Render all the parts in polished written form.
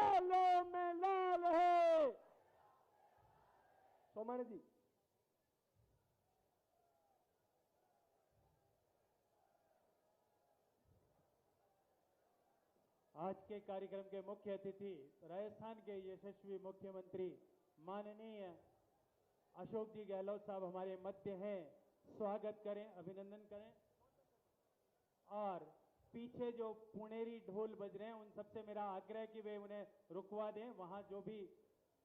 लालों में लाल है। सोमानी जी। आज के कार्यक्रम के मुख्य अतिथि राजस्थान के यशस्वी मुख्यमंत्री माननीय अशोक जी गहलोत साहब हमारे मध्य हैं। स्वागत करें, अभिनंदन करें। और पीछे जो पुणेरी ढोल बज रहे हैं उन सबसे मेरा आग्रह कि वे उन्हें रुकवा दें। वहां जो भी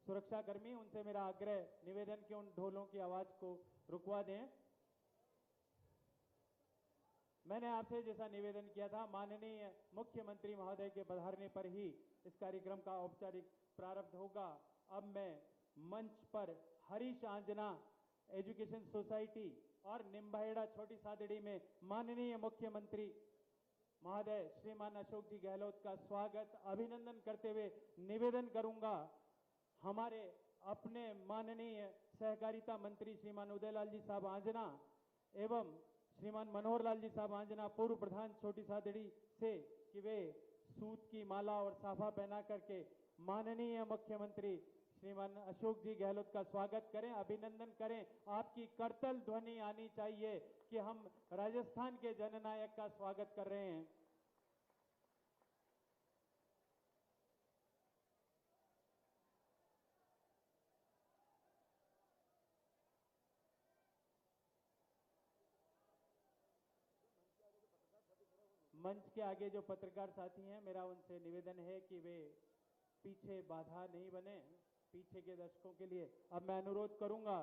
सुरक्षाकर्मी, उनसे मेरा आग्रह निवेदन कि उन ढोलों की आवाज को रुकवा दें। मैंने आपसे जैसा निवेदन किया था, माननीय मुख्यमंत्री महोदय के पधारने पर ही इस कार्यक्रम का औपचारिक प्रारंभ होगा। अब मैं मंच पर हरीश आंजना एजुकेशन सोसाइटी और निम्बाहेड़ा छोटी सादड़ी में माननीय मुख्यमंत्री महोदय श्रीमान अशोक जी गहलोत का स्वागत अभिनंदन करते हुए निवेदन करूंगा। हमारे अपने माननीय सहकारिता मंत्री श्रीमान उदयलाल जी साहब आंजना एवं श्रीमान मनोहर लाल जी साहब आंजना पूर्व प्रधान छोटी सादड़ी से कि वे सूत की माला और साफा पहना करके माननीय मुख्यमंत्री श्रीमान अशोक जी गहलोत का स्वागत करें, अभिनंदन करें। आपकी करतल ध्वनि आनी चाहिए कि हम राजस्थान के जननायक का स्वागत कर रहे हैं। मंच के आगे जो पत्रकार साथी हैं, मेरा उनसे निवेदन है कि वे पीछे बाधा नहीं बने, पीछे के दर्शकों के लिए। अब मैं अनुरोध करूंगा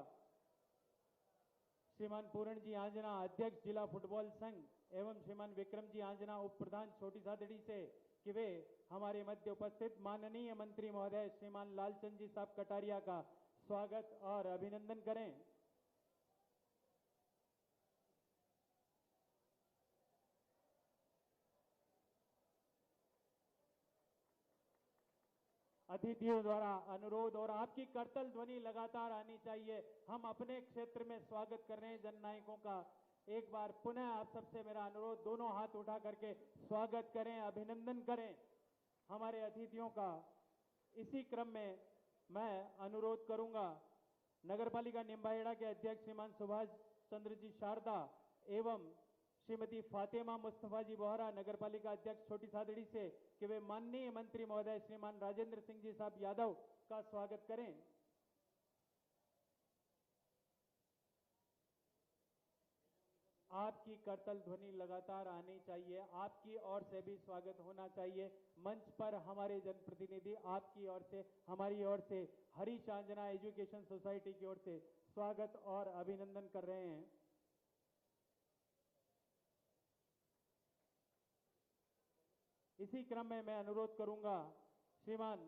श्रीमान पूर्ण जी आंजना अध्यक्ष जिला फुटबॉल संघ एवं श्रीमान विक्रम जी आंजना उप प्रधान छोटी सादड़ी से कि वे हमारे मध्य उपस्थित माननीय मंत्री महोदय श्रीमान लालचंद जी साहब कटारिया का स्वागत और अभिनंदन करें। अतिथियों द्वारा अनुरोध और आपकी करतल ध्वनि लगातार आनी चाहिए। हम अपने क्षेत्र में स्वागत कर रहे हैं जननायकों का। एक बार पुनः आप सबसे मेरा अनुरोध, दोनों हाथ उठा करके स्वागत करें, अभिनंदन करें हमारे अतिथियों का। इसी क्रम में मैं अनुरोध करूंगा नगरपालिका निम्बाहेड़ा के अध्यक्ष श्रीमान सुभाष चंद्र जी शारदा एवं श्रीमती फातिमा मुस्तफा जी बोहरा नगरपालिका अध्यक्ष छोटी सादड़ी से कि वे माननीय मंत्री महोदय श्रीमान राजेंद्र सिंह जी साहब यादव का स्वागत करें। आपकी करतल ध्वनि लगातार आनी चाहिए, आपकी ओर से भी स्वागत होना चाहिए। मंच पर हमारे जनप्रतिनिधि आपकी ओर से, हमारी ओर से, हरीश आंजना एजुकेशन सोसाइटी की ओर से स्वागत और अभिनंदन कर रहे हैं। इसी क्रम में मैं अनुरोध करूंगा श्रीमान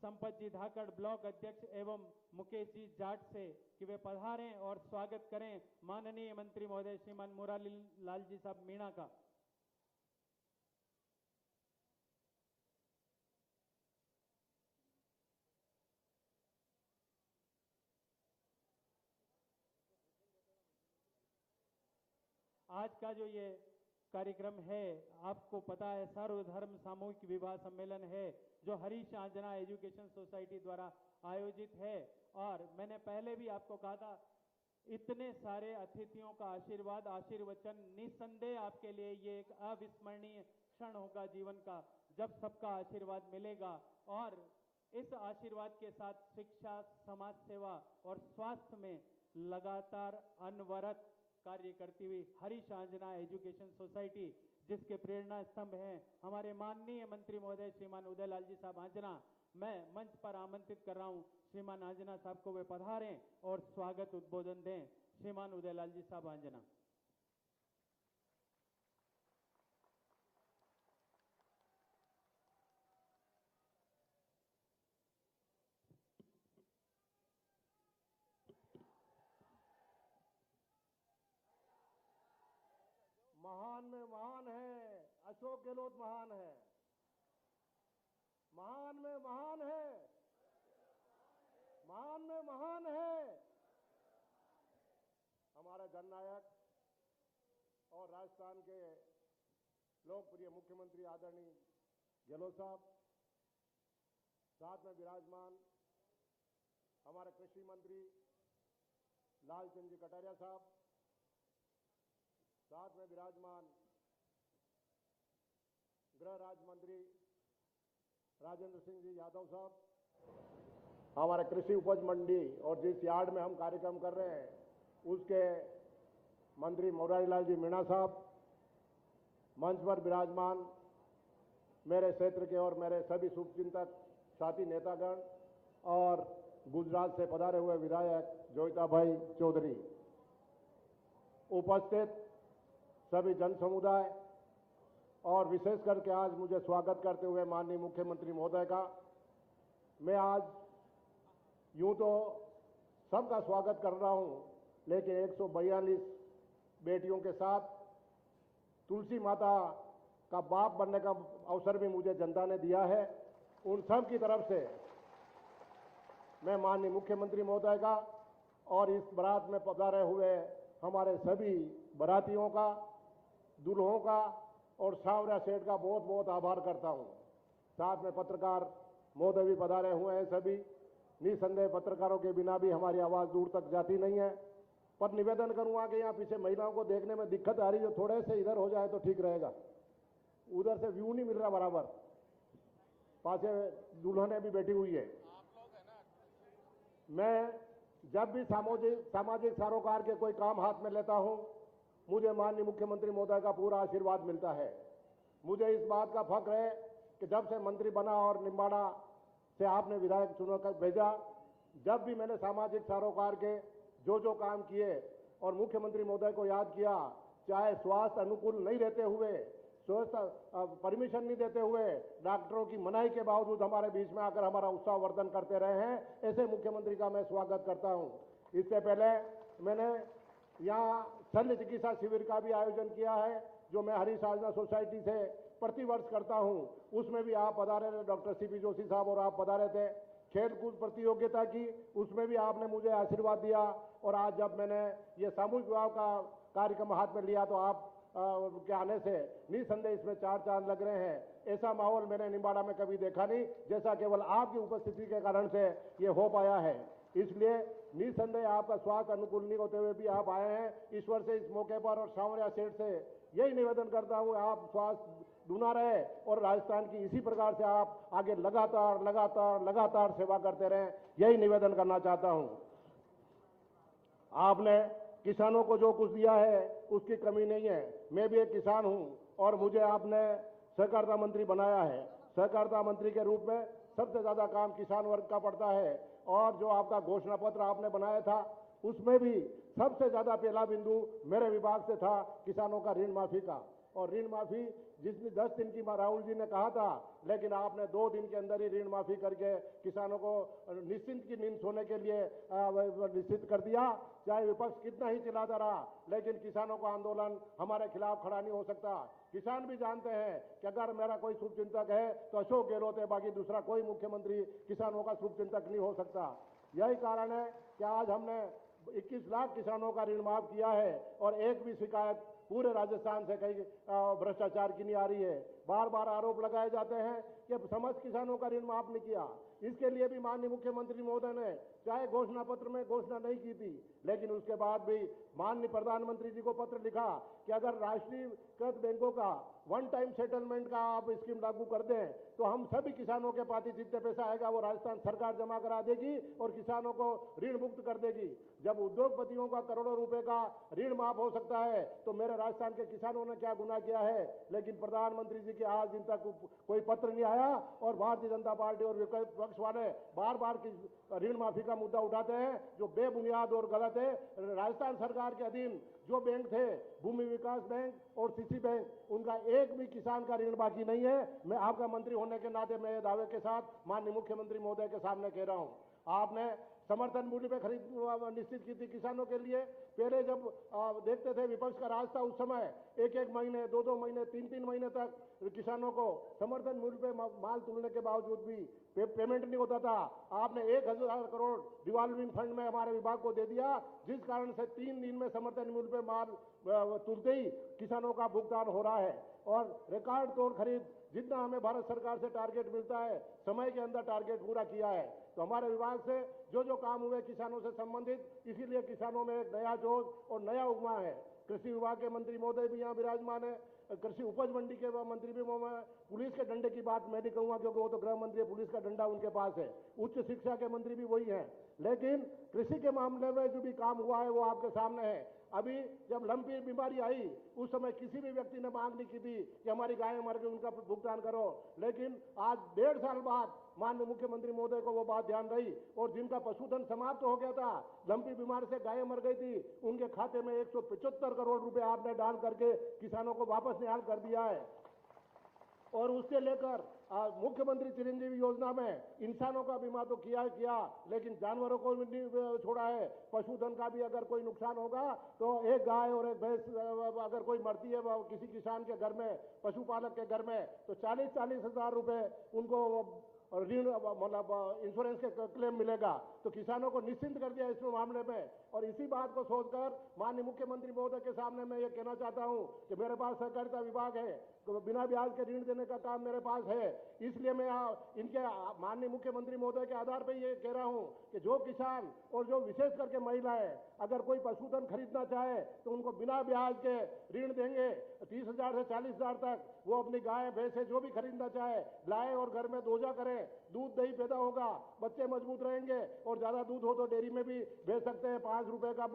संपत जी धाकड़ ब्लॉक अध्यक्ष एवं मुकेश जी जाट से कि वे पधारें और स्वागत करें माननीय मंत्री महोदय श्रीमान मुरारी लाल जी साहब मीणा का। आज का जो ये कार्यक्रम है, आपको पता है, सर्वधर्म सामूहिक विवाह सम्मेलन है जो हरीश आंजना एजुकेशन सोसाइटी द्वारा आयोजित है। और मैंने पहले भी आपको कहा था, इतने सारे अतिथियों का आशीर्वाद, आशीर्वचन निस्संदेह आपके लिए ये एक अविस्मरणीय क्षण होगा जीवन का, जब सबका आशीर्वाद मिलेगा। और इस आशीर्वाद के साथ शिक्षा, समाज सेवा और स्वास्थ्य में लगातार अनवरत कार्य करती हुई हरीश आंजना एजुकेशन सोसाइटी, जिसके प्रेरणा स्तंभ हैं हमारे माननीय मंत्री महोदय श्रीमान उदयलाल जी साहब आंजना, मैं मंच पर आमंत्रित कर रहा हूं श्रीमान आंजना साहब को वे पधारें और स्वागत उद्बोधन दें। श्रीमान उदयलाल जी साहब आंजना। महान में महान है, अशोक गहलोत महान है। महान में महान है, महान में महान है हमारा जननायक और राजस्थान के लोकप्रिय मुख्यमंत्री आदरणीय गहलोत साहब। साथ में विराजमान हमारे कृषि मंत्री लालचंद जी कटारिया साहब, साथ में विराजमान गृह राज्य मंत्री राजेंद्र सिंह जी यादव साहब, हमारे कृषि उपज मंडी और जिस यार्ड में हम कार्यक्रम कर रहे हैं उसके मंत्री मुरारी लाल जी मीणा साहब, मंच पर विराजमान मेरे क्षेत्र के और मेरे सभी शुभचिंतक साथी नेतागण और गुजरात से पधारे हुए विधायक जोईता भाई चौधरी, उपस्थित सभी जन समुदाय और विशेष करके आज मुझे स्वागत करते हुए माननीय मुख्यमंत्री महोदय का, मैं आज यूं तो सबका स्वागत कर रहा हूं, लेकिन 142 बेटियों के साथ तुलसी माता का बाप बनने का अवसर भी मुझे जनता ने दिया है। उन सब की तरफ से मैं माननीय मुख्यमंत्री महोदय का और इस बारात में पधारे हुए हमारे सभी बारातियों का, दूल्हों का और सांवरा सेठ का बहुत बहुत आभार करता हूं। साथ में पत्रकार महोदय भी पधारे हुए हैं सभी। निसंदेह पत्रकारों के बिना भी हमारी आवाज दूर तक जाती नहीं है, पर निवेदन करूंगा कि यहाँ पीछे महिलाओं को देखने में दिक्कत आ रही है, जो थोड़े से इधर हो जाए तो ठीक रहेगा। उधर से व्यू नहीं मिल रहा बराबर, पासे दुल्हने भी बैठी हुई है। मैं जब भी सामाजिक सरोकार के कोई काम हाथ में लेता हूं, मुझे माननीय मुख्यमंत्री महोदय का पूरा आशीर्वाद मिलता है। मुझे इस बात का फख्र है कि जब से मंत्री बना और निम्बाड़ा से आपने विधायक चुनकर भेजा, जब भी मैंने सामाजिक सरोकार के जो काम किए और मुख्यमंत्री महोदय को याद किया, चाहे स्वास्थ्य अनुकूल नहीं रहते हुए, स्वास्थ्य परमिशन नहीं देते हुए, डॉक्टरों की मनाही के बावजूद हमारे बीच में आकर हमारा उत्साह वर्धन करते रहे हैं, ऐसे मुख्यमंत्री का मैं स्वागत करता हूं। इससे पहले मैंने यहाँ शल्य चिकित्सा शिविर का भी आयोजन किया है, जो मैं हरी साधना सोसाइटी से प्रतिवर्ष करता हूं। उसमें भी आप पधारे थे, डॉक्टर सीपी जोशी साहब और आप पधारे थे। खेलकूद प्रतियोगिता की, उसमें भी आपने मुझे आशीर्वाद दिया। और आज जब मैंने ये सामूहिक विवाह का कार्यक्रम हाथ में लिया तो आप के आने से निसंदेह इसमें चार चांद लग रहे हैं। ऐसा माहौल मैंने निम्बाड़ा में कभी देखा नहीं, जैसा केवल आपकी उपस्थिति के कारण से ये हो पाया है। इसलिए निसंदेह आपका स्वास्थ्य अनुकूल नहीं होते हुए भी आप आए हैं। ईश्वर से इस मौके पर और सांवरिया सेठ से यही निवेदन करता हूं, आप स्वास्थ्य दूना रहे और राजस्थान की इसी प्रकार से आप आगे लगातार सेवा करते रहें, यही निवेदन करना चाहता हूं। आपने किसानों को जो कुछ दिया है उसकी कमी नहीं है। मैं भी एक किसान हूं और मुझे आपने सहकारिता मंत्री बनाया है। सहकारिता मंत्री के रूप में सबसे ज्यादा काम किसान वर्ग का पड़ता है और जो आपका घोषणा पत्र आपने बनाया था उसमें भी सबसे ज्यादा पहला बिंदु मेरे विभाग से था किसानों का ऋण माफी का। और ऋण माफी जिसने 10 दिन की राहुल जी ने कहा था, लेकिन आपने 2 दिन के अंदर ही ऋण माफी करके किसानों को निश्चिंत की नींद सोने के लिए निश्चित कर दिया। चाहे विपक्ष कितना ही चिल्लाता रहा, लेकिन किसानों का आंदोलन हमारे खिलाफ खड़ा नहीं हो सकता। किसान भी जानते हैं कि अगर मेरा कोई शुभचिंतक है तो अशोक गहलोत है, बाकी दूसरा कोई मुख्यमंत्री किसानों का शुभचिंतक नहीं हो सकता। यही कारण है कि आज हमने 21 लाख किसानों का ऋण माफ किया है और एक भी शिकायत पूरे राजस्थान से कहीं भ्रष्टाचार की नहीं आ रही है। बार बार आरोप लगाए जाते हैं कि समस्त किसानों का ऋण माफ नहीं किया। इसके लिए भी माननीय मुख्यमंत्री महोदय ने चाहे घोषणा पत्र में घोषणा नहीं की थी, लेकिन उसके बाद भी माननीय प्रधानमंत्री जी को पत्र लिखा कि अगर राष्ट्रीयकृत बैंकों का वन टाइम सेटलमेंट का आप स्कीम लागू कर दें तो हम सभी किसानों के पास जितने पैसा आएगा वो राजस्थान सरकार जमा करा देगी और किसानों को ऋण मुक्त कर देगी। जब उद्योगपतियों का करोड़ों रुपए का ऋण माफ हो सकता है तो मेरे राजस्थान के किसानों ने क्या गुनाह किया है। लेकिन प्रधानमंत्री जी के आज दिन तक कोई पत्र नहीं आया और भारतीय जनता पार्टी और विपक्ष वाले बार बार ऋण माफी का मुद्दा उठाते हैं, जो बेबुनियाद और गलत है। राजस्थान सरकार के अधीन जो बैंक थे, भूमि विकास बैंक और सीसी बैंक, उनका एक भी किसान का ऋण बाकी नहीं है। मैं आपका मंत्री होने के नाते मैं दावे के साथ माननीय मुख्यमंत्री महोदय के सामने कह रहा हूं। आपने समर्थन मूल्य पे खरीद निश्चित की थी किसानों के लिए। पहले जब देखते थे विपक्ष का राज था, उस समय 1-1 महीने, 2-2 महीने, 3-3 महीने तक किसानों को समर्थन मूल्य पे माल तुलने के बावजूद भी पेमेंट नहीं होता था। आपने 1000 करोड़ रिवॉल्विंग फंड में हमारे विभाग को दे दिया, जिस कारण से 3 दिन में समर्थन मूल्य पे माल तुलते ही किसानों का भुगतान हो रहा है और रिकॉर्ड तोड़ खरीद जितना हमें भारत सरकार से टारगेट मिलता है समय के अंदर टारगेट पूरा किया है। तो हमारे विभाग से जो जो काम हुए किसानों से संबंधित, इसीलिए किसानों में एक नया जोश और नया उमंग है। कृषि विभाग के मंत्री महोदय भी यहाँ विराजमान है, कृषि उपज मंडी के मंत्री भी पुलिस के डंडे की बात मैं नहीं कहूंगा क्योंकि वो तो गृह मंत्री है, पुलिस का डंडा उनके पास है, उच्च शिक्षा के मंत्री भी वही हैं। लेकिन कृषि के मामले में जो भी काम हुआ है वो आपके सामने है। अभी जब लंपी बीमारी आई उस समय किसी भी व्यक्ति ने मांग नहीं की थी कि हमारी गायें मर गई उनका भुगतान करो, लेकिन आज 1.5 साल बाद माननीय मुख्यमंत्री महोदय को वो बात ध्यान रही और जिनका पशुधन समाप्त हो गया था, लंपी बीमारी से गायें मर गई थी, उनके खाते में 175 करोड़ रुपए आपने डाल करके किसानों को वापस निहाल कर दिया है। और उससे लेकर मुख्यमंत्री चिरंजीवी योजना में इंसानों का बीमा तो किया, लेकिन जानवरों को भी नहीं छोड़ा है। पशुधन का भी अगर कोई नुकसान होगा तो एक गाय और एक भैंस अगर कोई मरती है किसी किसान के घर में, पशुपालक के घर में, तो 40-40 हजार रुपए उनको ऋण मतलब इंश्योरेंस के क्लेम मिलेगा। तो किसानों को निश्चिंत कर दिया इस मामले में। और इसी बात को सोचकर माननीय मुख्यमंत्री महोदय के सामने मैं ये कहना चाहता हूं कि मेरे पास सहकारिता विभाग है, तो बिना ब्याज के ऋण देने का काम मेरे पास है। इसलिए मैं इनके माननीय मुख्यमंत्री महोदय के आधार पर ये कह रहा हूं कि जो किसान और जो विशेष करके महिलाएं अगर कोई पशुधन खरीदना चाहे तो उनको बिना ब्याज के ऋण देंगे। 30,000 से 40,000 तक वो अपनी गाय भैंसे जो भी खरीदना चाहे लाए और घर में दोजा करें, दूध दही पैदा होगा, बच्चे मजबूत रहेंगे और ज्यादा दूध हो तो डेयरी में भी भेज सकते हैं। 5 रुपए का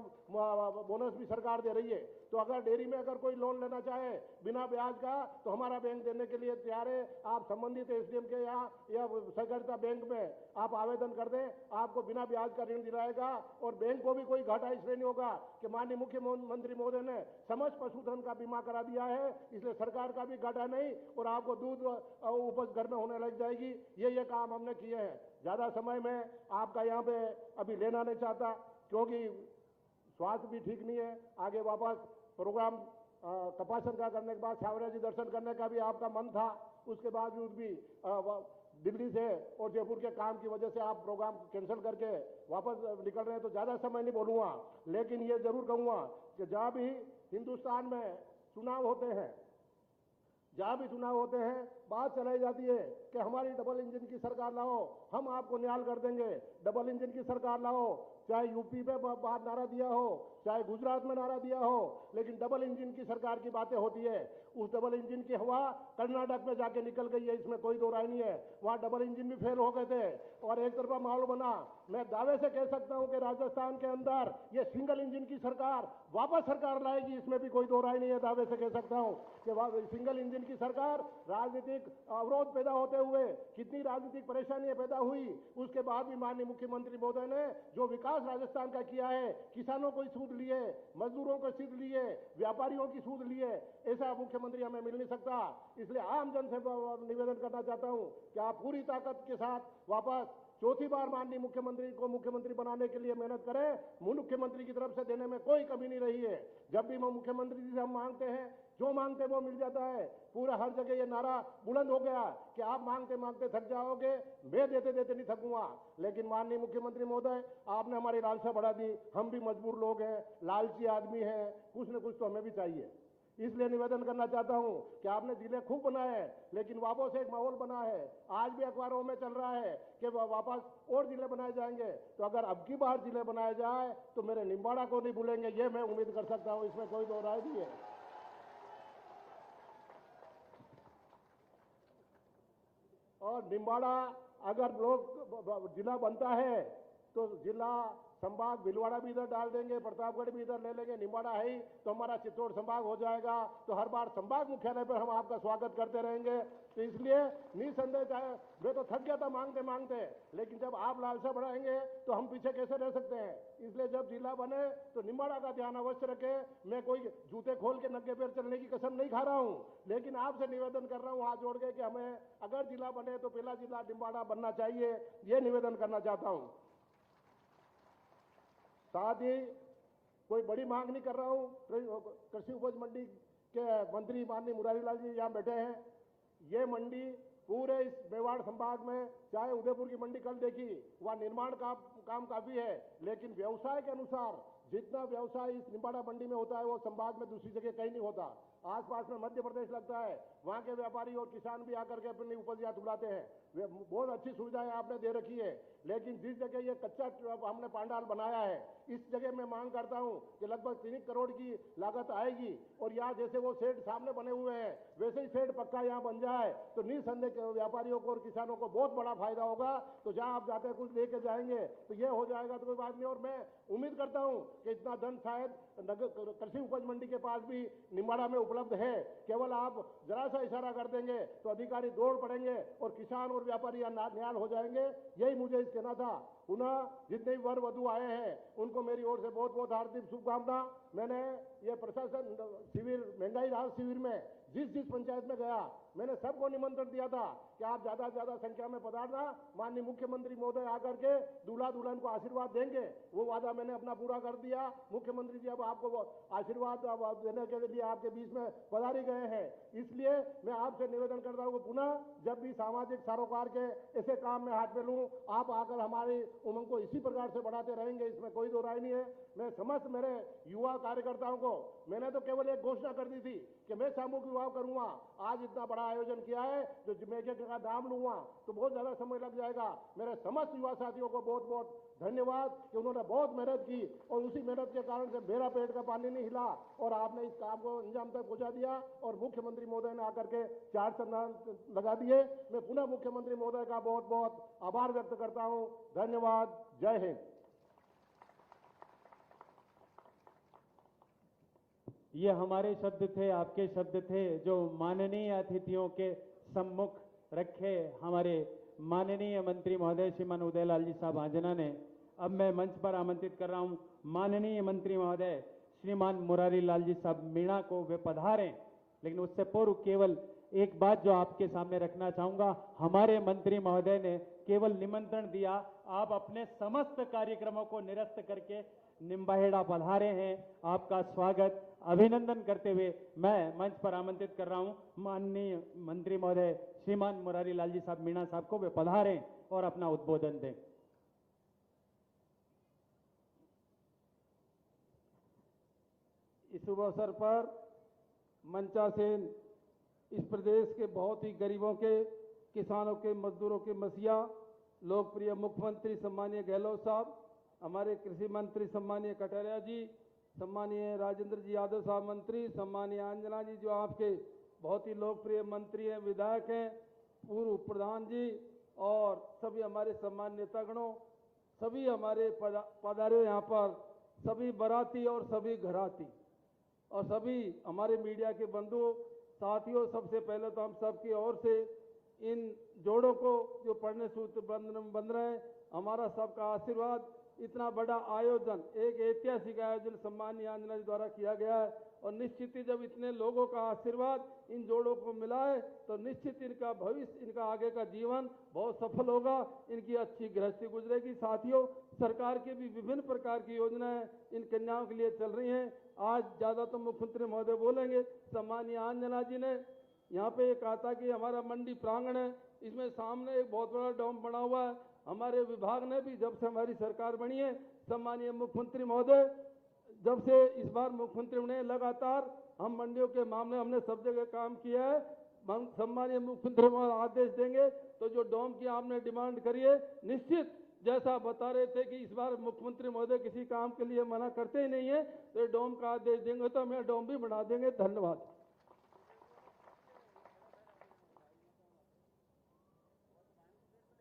बोनस भी सरकार दे रही है। तो अगर डेयरी में अगर कोई लोन लेना चाहे बिना ब्याज का तो हमारा बैंक देने के लिए तैयार है। आप संबंधित एसडीएम के या सहकारिता बैंक में आप आवेदन कर दें, आपको बिना ब्याज का ऋण दिलाएगा और बैंक को भी कोई घाटा इसलिए नहीं होगा कि माननीय मुख्यमंत्री महोदय ने समस्त पशुधन का बीमा करा दिया है, इसलिए सरकार का भी घाटा नहीं और आपको दूध उपज घर में होने लग जाएगी। ये काम हमने किए हैं। ज्यादा समय में आपका यहाँ पे अभी लेना नहीं चाहता क्योंकि स्वास्थ्य भी ठीक नहीं है। आगे वापस प्रोग्राम तपासन का करने के बाद सावरिया जी दर्शन करने का भी आपका मन था, उसके बावजूद भी दिल्ली से और जयपुर के काम की वजह से आप प्रोग्राम कैंसिल करके वापस निकल रहे हैं। तो ज्यादा समय नहीं बोलूंगा, लेकिन ये जरूर कहूंगा कि जहां भी हिंदुस्तान में चुनाव होते हैं, बात चलाई जाती है कि हमारी डबल इंजन की सरकार लाओ, हम आपको न्याय कर देंगे। डबल इंजन की सरकार लाओ, चाहे यूपी पे बात नारा दिया हो, चाहे गुजरात में नारा दिया हो, लेकिन डबल इंजन की सरकार की बातें होती है। उस डबल इंजन की हवा कर्नाटक में जाके निकल गई है, इसमें कोई दो राय नहीं है। वहां डबल इंजन भी फेल हो गए थे और एक तरफा माहौल बना। मैं दावे से कह सकता हूं कि राजस्थान के अंदर ये सिंगल इंजन की सरकार वापस सरकार लाएगी, इसमें भी कोई दो राय नहीं है। दावे से कह सकता हूं कि सिंगल इंजन की सरकार, राजनीतिक अवरोध पैदा होते हुए कितनी राजनीतिक परेशानियां पैदा हुई, उसके बाद भी माननीय मुख्यमंत्री महोदय ने जो विकास राजस्थान का किया है, किसानों को सूद लिए, मजदूरों को सूद लिए, व्यापारियों की सूद लिए, ऐसा मुख्यमंत्री हमें मिल नहीं सकता। इसलिए आम जन से निवेदन करना चाहता हूं कि आप पूरी ताकत के साथ वापस चौथी बार माननीय मुख्यमंत्री को मुख्यमंत्री बनाने के लिए मेहनत करें। मुख्यमंत्री की तरफ से देने में कोई कमी नहीं रही है। जब भी हम मुख्यमंत्री जी से हम मांगते हैं, जो मांगते वो मिल जाता है। पूरा हर जगह ये नारा बुलंद हो गया कि आप मांगते मांगते थक जाओगे, मैं देते देते नहीं थकूंगा। लेकिन माननीय मुख्यमंत्री महोदय, आपने हमारी लालसा बढ़ा दी। हम भी मजबूर लोग हैं, लालची आदमी हैं, कुछ न कुछ तो हमें भी चाहिए। इसलिए निवेदन करना चाहता हूं कि आपने जिले खूब बनाए हैं, लेकिन वापस एक माहौल बना है। आज भी अखबारों में चल रहा है कि वापस और जिले बनाए जाएंगे। तो अगर अब की बार जिले बनाए जाए तो मेरे निम्बाड़ा को नहीं भूलेंगे, ये मैं उम्मीद कर सकता हूं। इसमें कोई दो राय नहीं है। और निम्बाड़ा अगर ब्लॉक जिला बनता है तो जिला संभाग भीलवाड़ा भी इधर डाल देंगे, प्रतापगढ़ भी इधर ले लेंगे। निम्बाड़ा है ही तो हमारा चित्तौड़ संभाग हो जाएगा। तो हर बार संभाग मुख्यालय पर हम आपका स्वागत करते रहेंगे। तो इसलिए निसंदेह, चाहे मैं तो थक गया था मांगते मांगते, लेकिन जब आप लालसा बढ़ाएंगे तो हम पीछे कैसे रह सकते हैं। इसलिए जब जिला बने तो निम्बाड़ा का ध्यान अवश्य रखें। मैं कोई जूते खोल के नंगे पैर चलने की कसम नहीं खा रहा हूं, लेकिन आपसे निवेदन कर रहा हूं हाथ जोड़ के कि हमें अगर जिला बने तो पहला जिला निम्बाड़ा बनना चाहिए। ये निवेदन करना चाहता हूं। साथ ही कोई बड़ी मांग नहीं कर रहा हूं। कृषि उपज मंडी के मंत्री माननीय मुरारी लाल जी यहां बैठे हैं। ये मंडी पूरे इस मेवाड़ संभाग में, चाहे उदयपुर की मंडी कल देखी, वहां निर्माण का काम काफी है, लेकिन व्यवसाय के अनुसार जितना व्यवसाय इस निम्बाड़ा मंडी में होता है वो संभाग में दूसरी जगह कहीं नहीं होता। आसपास में मध्य प्रदेश लगता है, वहाँ के व्यापारी और किसान भी आकर के अपनी उपज यहाँ तुलाते हैं। वे बहुत अच्छी सुविधाएं आपने दे रखी है, लेकिन जिस जगह ये कच्चा हमने पांडाल बनाया है, इस जगह मैं मांग करता हूँ कि लगभग 3 करोड़ की लागत आएगी, और यहाँ जैसे वो शेड सामने बने हुए हैं वैसे ही शेड पक्का यहाँ बन जाए तो निसंदेह व्यापारियों को और किसानों को बहुत बड़ा फायदा होगा। तो जहाँ आप जाते कुछ लेके जाएंगे तो ये हो जाएगा तो कोई बात नहीं। और मैं उम्मीद करता हूँ कि इतना धन शायद कृषि उपज मंडी के पास भी निम्बाड़ा में उपलब्ध है। केवल आप जरा सा इशारा कर देंगे तो अधिकारी दौड़ पड़ेंगे और किसान और व्यापारी निहाल हो जाएंगे। यही मुझे इस कहना था। पुनः जितने भी वर वधु आए हैं उनको मेरी ओर से बहुत बहुत हार्दिक शुभकामना। मैंने ये प्रशासन शिविर, महंगाई राहत शिविर में जिस पंचायत में गया मैंने सबको निमंत्रण दिया था कि आप ज्यादा से ज्यादा संख्या में पधारना। माननीय मुख्यमंत्री महोदय आकर के दूल्हा दुल्हन को आशीर्वाद देंगे, वो वादा मैंने अपना पूरा कर दिया। मुख्यमंत्री जी अब आपको आशीर्वाद देने के लिए आपके बीच में पधारी गए हैं। इसलिए मैं आपसे निवेदन करता हूँ कि पुनः जब भी सामाजिक सरोकार के ऐसे काम में हाथ में लूं, आप आकर हमारी उमंग को इसी प्रकार से बढ़ाते रहेंगे, इसमें कोई दो राय नहीं है। मैं समस्त मेरे युवा कार्यकर्ताओं को मैंने तो केवल एक घोषणा कर दी थी कि मैं सामूहिक विवाह करूंगा। आज इतना बड़ा आयोजन किया है जो मैं का नाम लूंगा तो बहुत ज्यादा समय लग जाएगा। मेरे समस्त युवा साथियों को बहुत बहुत धन्यवाद कि उन्होंने बहुत मेहनत की और उसी मेहनत के कारण से मेरा पेट का पानी नहीं हिला और आपने इस काम को अंजाम तक पहुंचा दिया और मुख्यमंत्री महोदय ने आकर के 4 चंद लगा दिए। मैं पुनः मुख्यमंत्री महोदय का बहुत बहुत आभार व्यक्त करता हूं। धन्यवाद। जय हिंद। ये हमारे शब्द थे, आपके शब्द थे, जो माननीय अतिथियों के सम्मुख रखे हमारे माननीय मंत्री महोदय श्रीमान उदयलाल जी साहब आंजना ने। अब मैं मंच पर आमंत्रित कर रहा हूं माननीय मंत्री महोदय श्रीमान मुरारी लाल जी साहब मीणा को, वे पधारें। लेकिन उससे पूर्व केवल एक बात जो आपके सामने रखना चाहूंगा, हमारे मंत्री महोदय ने केवल निमंत्रण दिया, आप अपने समस्त कार्यक्रमों को निरस्त करके निम्बाहेड़ा पधारे हैं। आपका स्वागत अभिनंदन करते हुए मैं मंच पर आमंत्रित कर रहा हूं माननीय मंत्री महोदय श्रीमान मुरारी लाल जी साहब मीणा साहब को, वे पधारें और अपना उद्बोधन दें। इस शुभ अवसर पर मंचासीन इस प्रदेश के बहुत ही गरीबों के, किसानों के, मजदूरों के मसीहा, लोकप्रिय मुख्यमंत्री सम्मानीय गहलोत साहब, हमारे कृषि मंत्री सम्मानीय कटारिया जी, सम्मानीय राजेंद्र जी यादव साहब मंत्री, सम्मानीय अंजना जी जो आपके बहुत ही लोकप्रिय मंत्री हैं, विधायक हैं, पूर्व प्रधान जी और सभी हमारे सम्मान्य नेतागणों, सभी हमारे पधारे यहाँ पर, सभी बाराती और सभी घराती और सभी हमारे मीडिया के बंधु साथियों, सबसे पहले तो हम सबकी ओर से इन जोड़ों को जो पढ़ने सूत्र बंध रहे हैं, हमारा सबका आशीर्वाद। इतना बड़ा आयोजन, एक ऐतिहासिक आयोजन सम्मानीय अंजना जी द्वारा किया गया है और निश्चित ही जब इतने लोगों का आशीर्वाद इन जोड़ों को मिला है तो निश्चित इनका भविष्य, इनका आगे का जीवन बहुत सफल होगा, इनकी अच्छी गृहस्थी गुजरेगी। साथियों, सरकार की भी विभिन्न प्रकार की योजनाएं इन कन्याओं के लिए चल रही हैं। आज ज्यादा तो मुख्यमंत्री महोदय बोलेंगे। सम्मानीय अंजना जी ने यहाँ पे कहा था कि हमारा मंडी प्रांगण है, इसमें सामने एक बहुत बड़ा डैम बना हुआ है। हमारे विभाग ने भी, जब से हमारी सरकार बनी है, सम्मानीय मुख्यमंत्री महोदय जब से इस बार मुख्यमंत्री ने लगातार हम मंडियों के मामले हमने सब जगह काम किया है। सम्मानीय मुख्यमंत्री महोदय आदेश देंगे तो जो डैम की आपने डिमांड करी है, निश्चित जैसा बता रहे थे कि इस बार मुख्यमंत्री महोदय किसी काम के लिए मना करते ही नहीं है, तो डैम का आदेश देंगे तो हमें डैम भी बना देंगे। धन्यवाद।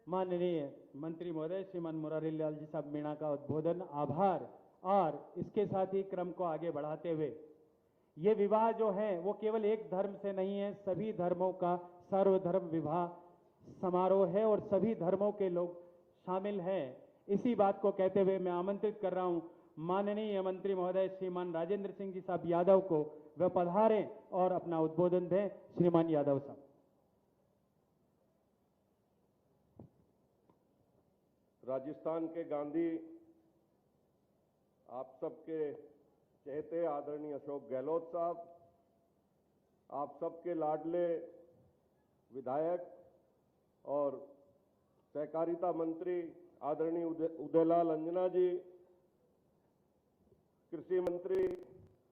माननीय मंत्री महोदय श्रीमान मुरारी लाल जी साहब मीणा का उद्बोधन, आभार। और इसके साथ ही क्रम को आगे बढ़ाते हुए, ये विवाह जो है वो केवल एक धर्म से नहीं है, सभी धर्मों का सर्वधर्म विवाह समारोह है और सभी धर्मों के लोग शामिल हैं। इसी बात को कहते हुए मैं आमंत्रित कर रहा हूं माननीय मंत्री महोदय श्रीमान राजेंद्र सिंह जी साहब यादव को, वे पधारें और अपना उद्बोधन दें। श्रीमान यादव साहब। राजस्थान के गांधी, आप सबके चहेते आदरणीय अशोक गहलोत साहब, आप सबके लाडले विधायक और सहकारिता मंत्री आदरणीय उदयलाल अंजना जी, कृषि मंत्री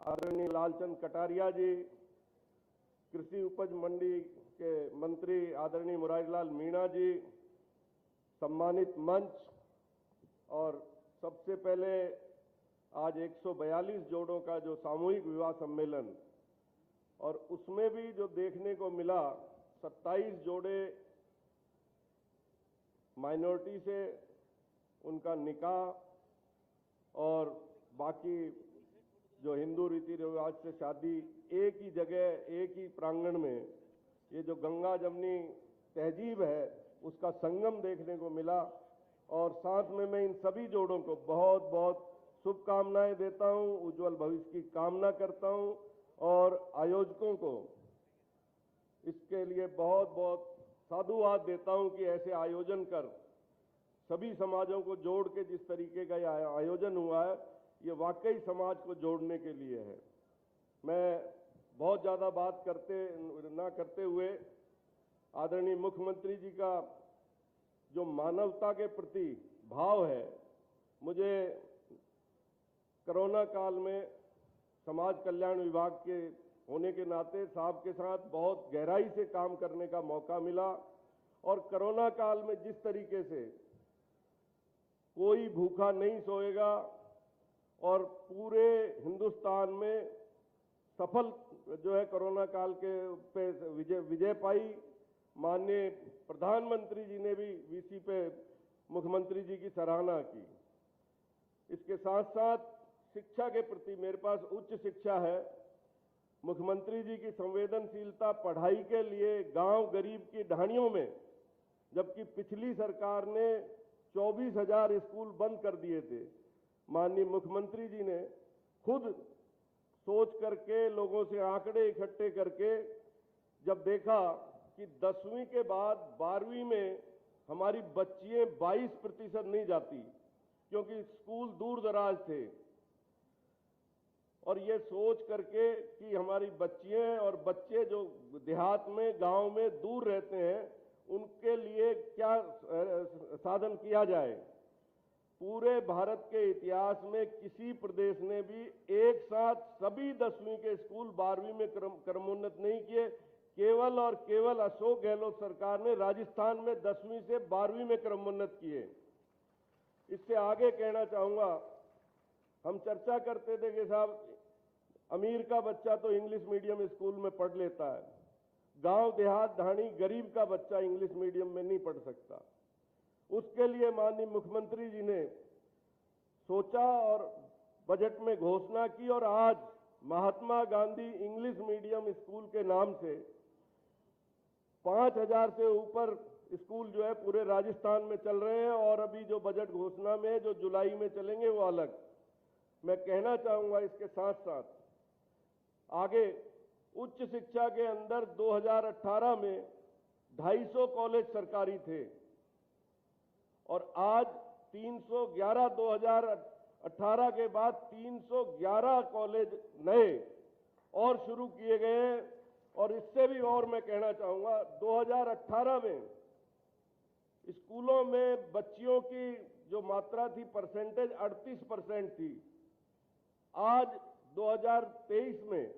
आदरणीय लालचंद कटारिया जी, कृषि उपज मंडी के मंत्री आदरणीय मुरारीलाल मीणा जी, सम्मानित मंच, और सबसे पहले आज 142 जोड़ों का जो सामूहिक विवाह सम्मेलन, और उसमें भी जो देखने को मिला 27 जोड़े माइनॉरिटी से उनका निकाह और बाकी जो हिंदू रीति रिवाज से शादी एक ही जगह एक ही प्रांगण में, ये जो गंगा जमनी तहजीब है उसका संगम देखने को मिला। और साथ में मैं इन सभी जोड़ों को बहुत बहुत शुभकामनाएं देता हूं, उज्जवल भविष्य की कामना करता हूं, और आयोजकों को इसके लिए बहुत बहुत साधुवाद देता हूं कि ऐसे आयोजन कर सभी समाजों को जोड़ के जिस तरीके का यह आयोजन हुआ है, ये वाकई समाज को जोड़ने के लिए है। मैं बहुत ज़्यादा बात करते हुए आदरणीय मुख्यमंत्री जी का जो मानवता के प्रति भाव है, मुझे कोरोना काल में समाज कल्याण विभाग के होने के नाते साहब के साथ बहुत गहराई से काम करने का मौका मिला। और कोरोना काल में जिस तरीके से कोई भूखा नहीं सोएगा और पूरे हिंदुस्तान में सफल जो है कोरोना काल के पे विजय पाई, माननीय प्रधानमंत्री जी ने भी वीसी पे मुख्यमंत्री जी की सराहना की। इसके साथ साथ शिक्षा के प्रति मेरे पास उच्च शिक्षा है। मुख्यमंत्री जी की संवेदनशीलता पढ़ाई के लिए गांव गरीब की ढाणियों में, जबकि पिछली सरकार ने 24,000 स्कूल बंद कर दिए थे, माननीय मुख्यमंत्री जी ने खुद सोच करके लोगों से आंकड़े इकट्ठे करके जब देखा कि 10वीं के बाद 12वीं में हमारी बच्चियां 22% नहीं जाती क्योंकि स्कूल दूर दराज थे, और ये सोच करके कि हमारी बच्चियां और बच्चे जो देहात में गांव में दूर रहते हैं उनके लिए क्या साधन किया जाए। पूरे भारत के इतिहास में किसी प्रदेश ने भी एक साथ सभी 10वीं के स्कूल 12वीं में क्रमोन्नत नहीं किए। केवल और केवल अशोक गहलोत सरकार ने राजस्थान में 10वीं से 12वीं में क्रमोन्नत किए। इससे आगे कहना चाहूंगा, हम चर्चा करते थे कि साहब अमीर का बच्चा तो इंग्लिश मीडियम स्कूल में पढ़ लेता है, गांव देहात ढाणी गरीब का बच्चा इंग्लिश मीडियम में नहीं पढ़ सकता। उसके लिए माननीय मुख्यमंत्री जी ने सोचा और बजट में घोषणा की, और आज Mahatma Gandhi English medium school के नाम से 5,000 से ऊपर स्कूल जो है पूरे राजस्थान में चल रहे हैं, और अभी जो बजट घोषणा में जो जुलाई में चलेंगे वो अलग। मैं कहना चाहूंगा इसके साथ साथ आगे उच्च शिक्षा के अंदर 2018 में 250 कॉलेज सरकारी थे, और आज 311 2018 के बाद 311 कॉलेज नए और शुरू किए गए हैं। और इससे भी और मैं कहना चाहूंगा, 2018 में स्कूलों में बच्चियों की जो मात्रा थी परसेंटेज 38% थी, आज 2023 में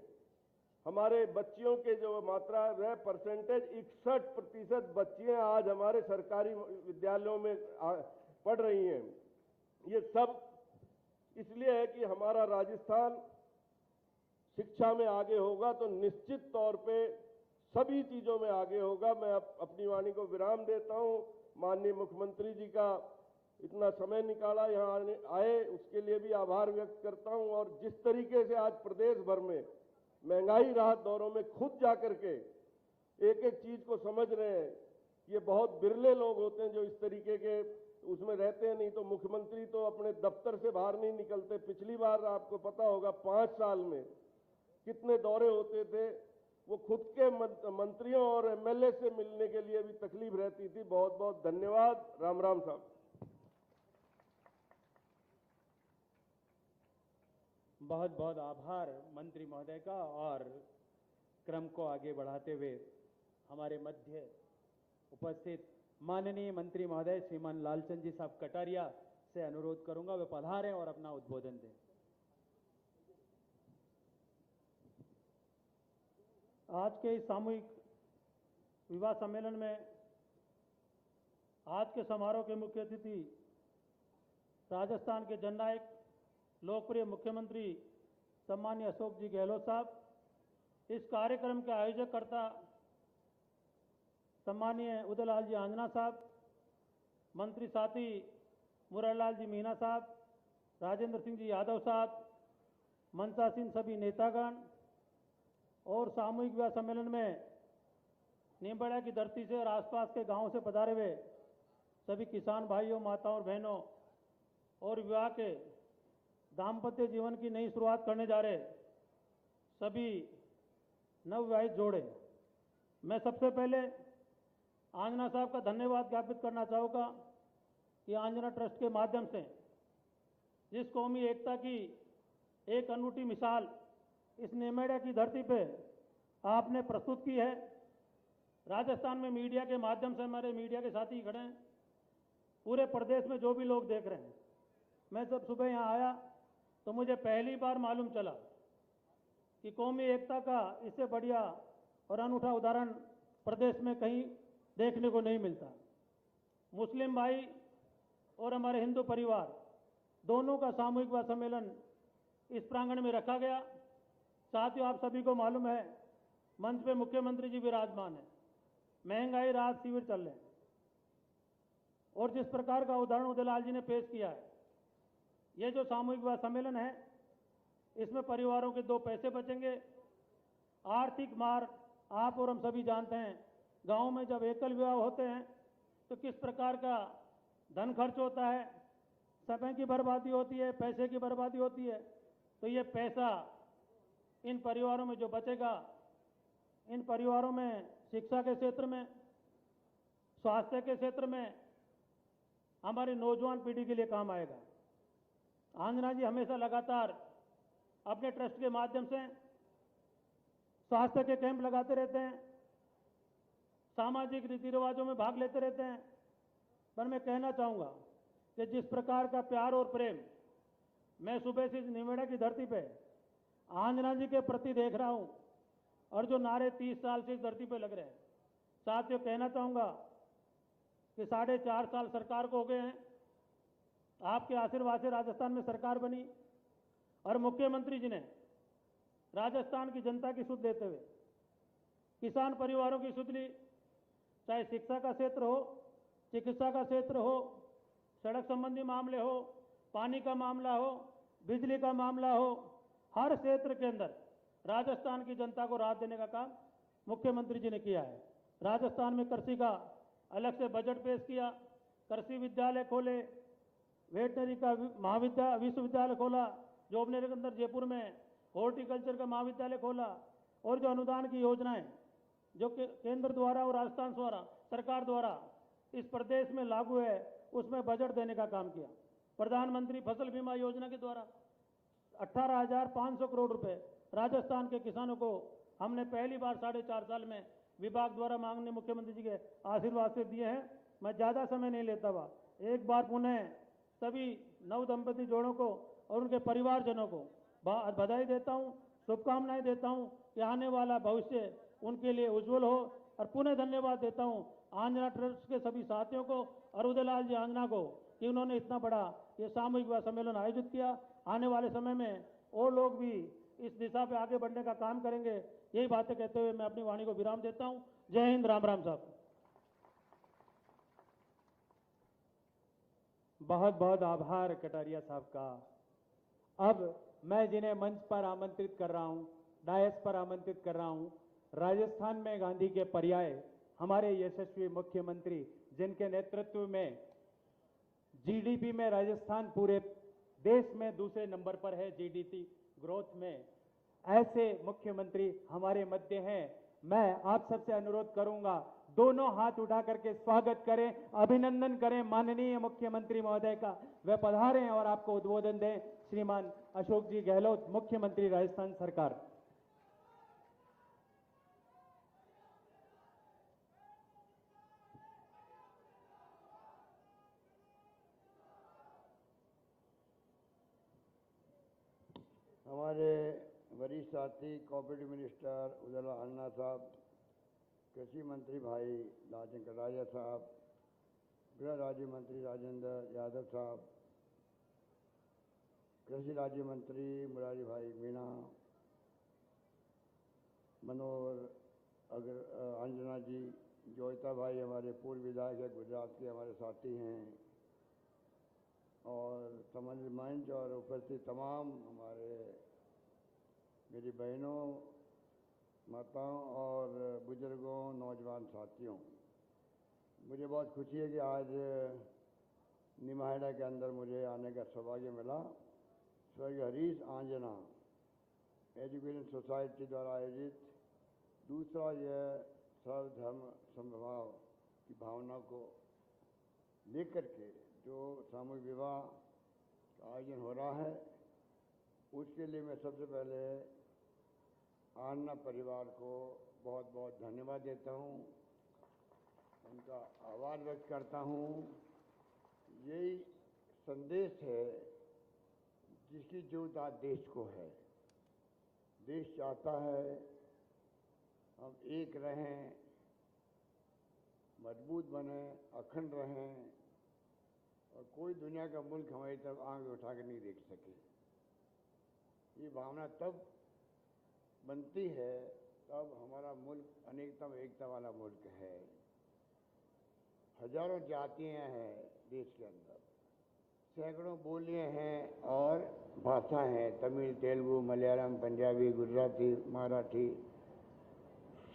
हमारे बच्चियों के जो मात्रा है परसेंटेज 61% बच्चियां आज हमारे सरकारी विद्यालयों में पढ़ रही हैं। ये सब इसलिए है कि हमारा राजस्थान शिक्षा में आगे होगा तो निश्चित तौर पे सभी चीजों में आगे होगा। मैं अपनी वाणी को विराम देता हूं। माननीय मुख्यमंत्री जी का इतना समय निकाला यहाँ आए उसके लिए भी आभार व्यक्त करता हूं। और जिस तरीके से आज प्रदेश भर में महंगाई राहत दौरों में खुद जाकर के एक एक चीज को समझ रहे हैं, ये बहुत बिरले लोग होते हैं जो इस तरीके के उसमें रहते हैं। नहीं तो मुख्यमंत्री तो अपने दफ्तर से बाहर नहीं निकलते। पिछली बार आपको पता होगा 5 साल में कितने दौरे होते थे, वो खुद के मंत्रियों और एमएलए से मिलने के लिए भी तकलीफ रहती थी। बहुत बहुत धन्यवाद। राम राम साहब। बहुत बहुत आभार मंत्री महोदय का। और क्रम को आगे बढ़ाते हुए हमारे मध्य उपस्थित माननीय मंत्री महोदय श्रीमान लालचंद जी साहब कटारिया से अनुरोध करूंगा वे पधारें और अपना उद्बोधन दें। आज के इस सामूहिक विवाह सम्मेलन में आज के समारोह के मुख्य अतिथि राजस्थान के जननायक लोकप्रिय मुख्यमंत्री सम्माननीय अशोक जी गहलोत साहब, इस कार्यक्रम के आयोजककर्ता सम्माननीय उदयलाल जी आंजना साहब, मंत्री साथी मुरारलाल जी मीणा साहब, राजेंद्र सिंह जी यादव साहब, मंचासीन सभी नेतागण और सामूहिक विवाह सम्मेलन में नीमबड़ा की धरती से और आसपास के गांवों से पधारे हुए सभी किसान भाइयों, माताओं और बहनों और विवाह के दाम्पत्य जीवन की नई शुरुआत करने जा रहे सभी नवविवाहित जोड़े, मैं सबसे पहले आंजना साहब का धन्यवाद ज्ञापित करना चाहूँगा कि आंजना ट्रस्ट के माध्यम से जिस कौमी एकता की एक अनूठी मिसाल इस नीमबड़ा की धरती पे आपने प्रस्तुत की है। राजस्थान में मीडिया के माध्यम से हमारे मीडिया के साथी खड़े हैं, पूरे प्रदेश में जो भी लोग देख रहे हैं, मैं जब सुबह यहाँ आया तो मुझे पहली बार मालूम चला कि कौमी एकता का इससे बढ़िया और अनूठा उदाहरण प्रदेश में कहीं देखने को नहीं मिलता। मुस्लिम भाई और हमारे हिंदू परिवार दोनों का सामूहिक विवाह सम्मेलन इस प्रांगण में रखा गया। साथियों, आप सभी को मालूम है मंच पे मुख्यमंत्री जी विराजमान है, महंगाई राहत शिविर चल रहे हैं और जिस प्रकार का उदाहरण उदयलाल जी ने पेश किया है, ये जो सामूहिक विवाह सम्मेलन है इसमें परिवारों के दो पैसे बचेंगे। आर्थिक मार आप और हम सभी जानते हैं, गांव में जब एकल विवाह होते हैं तो किस प्रकार का धन खर्च होता है, समय की बर्बादी होती है, पैसे की बर्बादी होती है। तो ये पैसा इन परिवारों में जो बचेगा, इन परिवारों में शिक्षा के क्षेत्र में, स्वास्थ्य के क्षेत्र में, हमारी नौजवान पीढ़ी के लिए काम आएगा। आंजना जी हमेशा लगातार अपने ट्रस्ट के माध्यम से स्वास्थ्य के कैंप लगाते रहते हैं, सामाजिक रीति रिवाजों में भाग लेते रहते हैं। पर मैं कहना चाहूँगा कि जिस प्रकार का प्यार और प्रेम मैं सुबह से नीमबड़ा की धरती पे आंजना जी के प्रति देख रहा हूँ और जो नारे 30 साल से इस धरती पे लग रहे हैं, साथियों कहना चाहूँगा कि 4.5 साल सरकार को हो गए हैं। आपके आशीर्वाद से राजस्थान में सरकार बनी और मुख्यमंत्री जी ने राजस्थान की जनता की सुध लेते हुए किसान परिवारों की सुध ली, चाहे शिक्षा का क्षेत्र हो, चिकित्सा का क्षेत्र हो, सड़क संबंधी मामले हो, पानी का मामला हो, बिजली का मामला हो, हर क्षेत्र के अंदर राजस्थान की जनता को राहत देने का काम मुख्यमंत्री जी ने किया है। राजस्थान में कृषि का अलग से बजट पेश किया, कृषि विद्यालय खोले, वेटनरी का विश्वविद्यालय खोला, जो अपने अंदर जयपुर में हॉर्टिकल्चर का महाविद्यालय खोला, और जो अनुदान की योजनाएं जो केंद्र द्वारा और राजस्थान द्वारा सरकार द्वारा इस प्रदेश में लागू है, उसमें बजट देने का काम किया। प्रधानमंत्री फसल बीमा योजना के द्वारा 18,500 करोड़ रुपए राजस्थान के किसानों को हमने पहली बार 4.5 साल में विभाग द्वारा मांगने मुख्यमंत्री जी के आशीर्वाद से दिए हैं। मैं ज़्यादा समय नहीं लेता हुआ एक बार पुनः सभी नव दंपति जोड़ों को और उनके परिवारजनों को बधाई देता हूं, शुभकामनाएं देता हूं कि आने वाला भविष्य उनके लिए उज्जवल हो, और पुनः धन्यवाद देता हूं आंजना ट्रस्ट के सभी साथियों को और उदयलाल जी आंजना को कि उन्होंने इतना बड़ा ये सामूहिक विवाह सम्मेलन आयोजित किया। आने वाले समय में और लोग भी इस दिशा पे आगे बढ़ने का काम करेंगे। यही बातें कहते हुए मैं अपनी वाणी को विराम देता हूं। जय हिंद, राम राम साहब। बहुत बहुत आभार कटारिया साहब का। अब मैं जिन्हें मंच पर आमंत्रित कर रहा हूं, डायस पर आमंत्रित कर रहा हूं, राजस्थान में गांधी के पर्याय हमारे यशस्वी मुख्यमंत्री, जिनके नेतृत्व में जीडीपी में राजस्थान पूरे देश में दूसरे नंबर पर है जीडीपी ग्रोथ में, ऐसे मुख्यमंत्री हमारे मध्य हैं। मैं आप सबसे अनुरोध करूंगा, दोनों हाथ उठा करके स्वागत करें, अभिनंदन करें माननीय मुख्यमंत्री महोदय का। वे पधारें और आपको उद्बोधन दें। श्रीमान अशोक जी गहलोत, मुख्यमंत्री राजस्थान सरकार। हमारे वरिष्ठ साथी कोऑपरेटिव मिनिस्टर उदयलाल अन्ना साहब, कृषि मंत्री भाई लालचंद कटारिया साहब, गृह राज्य मंत्री राजेंद्र यादव साहब, कृषि राज्य मंत्री मुरारी भाई मीणा, मनोहर अंजना जी, जोयता भाई हमारे पूर्व विधायक है, गुजरात के हमारे साथी हैं, और सम्मानित मंच और उपस्थित तमाम हमारे मेरी बहनों, माताओं और बुजुर्गों, नौजवान साथियों, मुझे बहुत खुशी है कि आज निमाहेड़ा के अंदर मुझे आने का सौभाग्य मिला। स्वर्गीय हरीश आंजना एजुकेशन सोसाइटी द्वारा आयोजित दूसरा यह सर्वधर्म समभाव की भावना को लेकर के जो सामूहिक विवाह का आयोजन हो रहा है, उसके लिए मैं सबसे पहले आन्ना परिवार को बहुत बहुत धन्यवाद देता हूँ, उनका आभार व्यक्त करता हूँ। यही संदेश है जिसकी जरूरत आज देश को है। देश चाहता है हम एक रहें, मजबूत बने, अखंड रहें, और कोई दुनिया का मुल्क हमारी तरफ आंख उठा कर नहीं देख सके। ये भावना तब बनती है तब हमारा मुल्क अनेकता में एकता वाला मुल्क है। हजारों जातियां हैं देश के अंदर, सैकड़ों बोलियां हैं और भाषाएं हैं, तमिल, तेलुगु, मलयालम, पंजाबी, गुजराती, मराठी,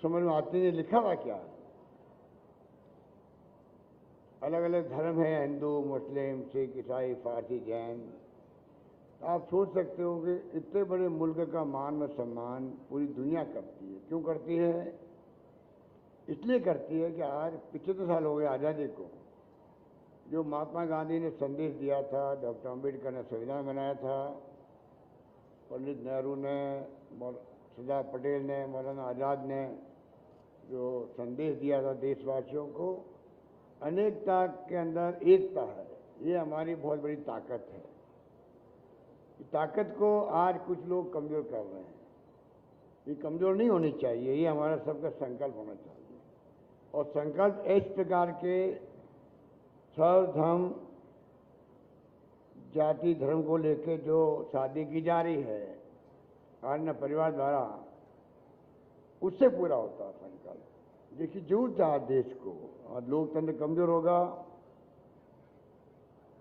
समझ में आती नहीं लिखा हुआ क्या। अलग अलग धर्म है, हिंदू, मुस्लिम, सिख, ईसाई, फारसी, जैन। आप सोच सकते हो कि इतने बड़े मुल्क का मान और सम्मान पूरी दुनिया करती है। क्यों करती है? इसलिए करती है कि आज 75 साल हो गए आज़ादी को। जो महात्मा गांधी ने संदेश दिया था, डॉक्टर अम्बेडकर ने संविधान बनाया था, पंडित नेहरू ने, सरदार पटेल ने, मौलाना आज़ाद ने जो संदेश दिया था देशवासियों को, अनेकता के अंदर एकता है। ये हमारी बहुत बड़ी ताकत है। ताकत को आज कुछ लोग कमज़ोर कर रहे हैं। ये कमज़ोर नहीं होनी चाहिए, ये हमारा सबका संकल्प होना चाहिए। और संकल्प इस प्रकार के सर्वधर्म जाति धर्म को लेकर जो शादी की जा रही है अन्य परिवार द्वारा, उससे पूरा होता है संकल्प। देखिए जरूरत है देश को। और लोकतंत्र कमज़ोर होगा,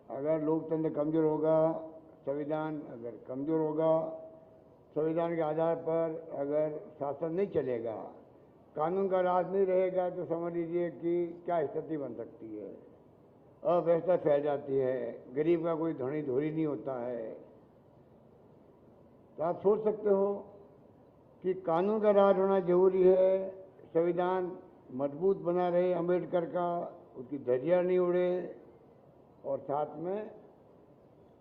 अगर लोकतंत्र कमज़ोर होगा, संविधान अगर कमज़ोर होगा, संविधान के आधार पर अगर शासन नहीं चलेगा, कानून का राज नहीं रहेगा, तो समझ लीजिए कि क्या स्थिति बन सकती है। अव्यवस्था फैल जाती है, गरीब का कोई धनी धोरी नहीं होता है। तो आप सोच सकते हो कि कानून का राज होना जरूरी है, संविधान मजबूत बना रहे अम्बेडकर का, उसकी धज्जियां नहीं उड़े, और साथ में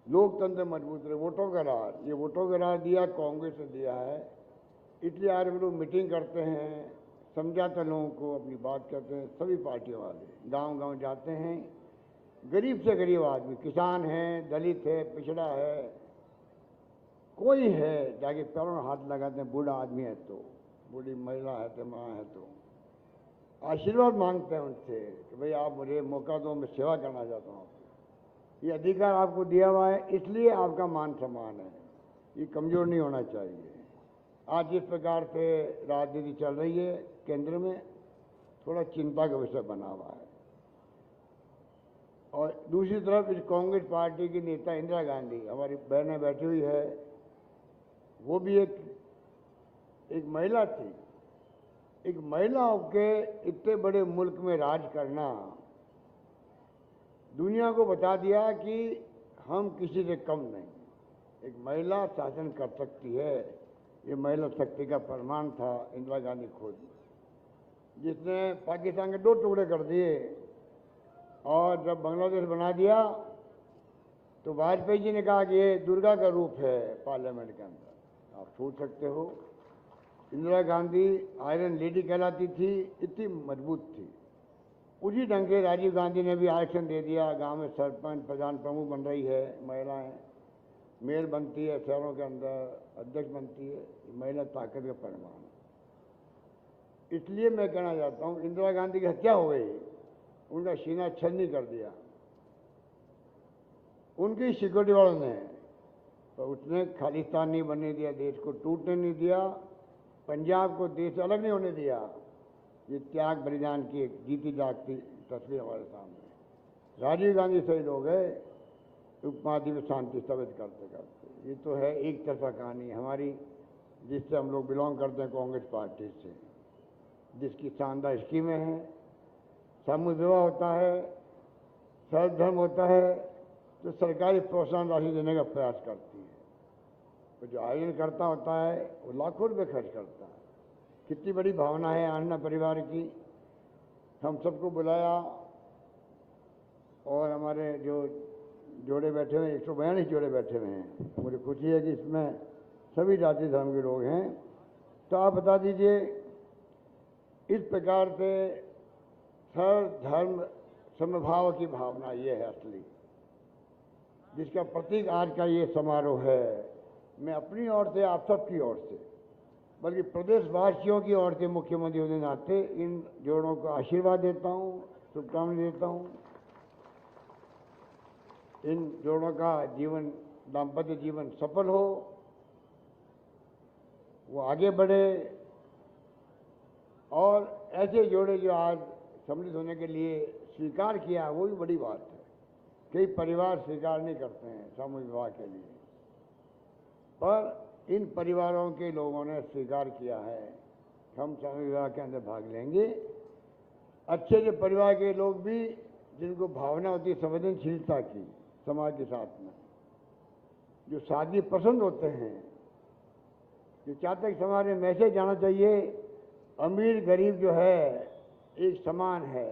लोकतंत्र मजबूत रहे। वोटों का राज, ये वोटों का राज दिया कांग्रेस ने दिया है। इसलिए आज हम लोग मीटिंग करते हैं, समझाते लोगों को, अपनी बात करते हैं। सभी पार्टियों वाले गांव गांव जाते हैं, गरीब से गरीब आदमी, किसान है, दलित है, पिछड़ा है, कोई है, जाके पैरों में हाथ लगाते हैं। बूढ़ा आदमी है तो, बूढ़ी महिला है तो, माँ है तो, आशीर्वाद मांगते हैं उनसे कि भाई आप मुझे मौका दो, मैं सेवा करना चाहता हूँ। ये अधिकार आपको दिया हुआ है, इसलिए आपका मान सम्मान है। ये कमज़ोर नहीं होना चाहिए। आज जिस प्रकार से राजनीति चल रही है केंद्र में, थोड़ा चिंता का विषय बना हुआ है। और दूसरी तरफ इस कांग्रेस पार्टी की नेता इंदिरा गांधी, हमारी बहनें बैठी हुई है, वो भी एक महिला थी। एक महिला के इतने बड़े मुल्क में राज करना, दुनिया को बता दिया कि हम किसी से कम नहीं। एक महिला शासन कर सकती है, ये महिला शक्ति का प्रमाण था इंदिरा गांधी खुद, जिसने पाकिस्तान के 2 टुकड़े कर दिए। और जब बांग्लादेश बना दिया तो वाजपेयी जी ने कहा कि ये दुर्गा का रूप है पार्लियामेंट के अंदर। आप सोच सकते हो, इंदिरा गांधी आयरन लेडी कहलाती थी, इतनी मजबूत थी। उसी ढंग से राजीव गांधी ने भी आरक्षण दे दिया, गांव में सरपंच प्रधान प्रमुख बन रही है महिलाएं। मेयर बनती है, शहरों के अंदर अध्यक्ष बनती है, महिला ताकत का परिणाम। इसलिए मैं कहना चाहता हूँ, इंदिरा गांधी की हत्या हो गई, उनका सीना छलनी कर दिया उनकी सिक्योरिटी वालों ने, तो उसने खालिस्तान नहीं बनने दिया, देश को टूटने नहीं दिया, पंजाब को देश से अलग नहीं होने दिया। ये त्याग बलिदान की एक जीती जागती तस्वीर हमारे सामने। राजीव गांधी शहीद हो गए उपमहाद्वीप में शांति स्थापित करते करते। ये तो है एक तरफा कहानी हमारी, जिससे हम लोग बिलोंग करते हैं कांग्रेस पार्टी से, जिसकी शानदार स्कीमें हैं। सामूहिक विवाह होता है, सर्व धर्म होता है, तो सरकारी प्रोत्साहन राशि देने का प्रयास करती है। तो जो आयोजन करता होता है वो लाखों रुपये खर्च करता है। कितनी बड़ी भावना है अन्ना परिवार की। हम सबको बुलाया और हमारे जो जोड़े बैठे हुए 142 जोड़े बैठे हुए हैं, मुझे खुशी है कि इसमें सभी जाति धर्म के लोग हैं। तो आप बता दीजिए, इस प्रकार से सर्व धर्म समभाव की भावना ये है असली, जिसका प्रतीक आज का ये समारोह है। मैं अपनी ओर से, आप सबकी ओर से, बल्कि प्रदेशवासियों की ओर से मुख्यमंत्री होने नाते इन जोड़ों को आशीर्वाद देता हूँ, शुभकामनाएं देता हूँ। इन जोड़ों का जीवन, दाम्पत्य जीवन सफल हो, वो आगे बढ़े, और ऐसे जोड़े जो आज सम्मिलित होने के लिए स्वीकार किया, वो भी बड़ी बात है। कई परिवार स्वीकार नहीं करते हैं सामूहिक विवाह के लिए, पर इन परिवारों के लोगों ने स्वीकार किया है कि हम सामूहिक विवाह के अंदर भाग लेंगे। अच्छे जो परिवार के लोग भी, जिनको भावना होती है संवेदनशीलता की समाज के साथ में, जो शादी पसंद होते हैं, जो चाहते हैं कि समाज में मैसेज जाना चाहिए अमीर गरीब जो है एक समान है,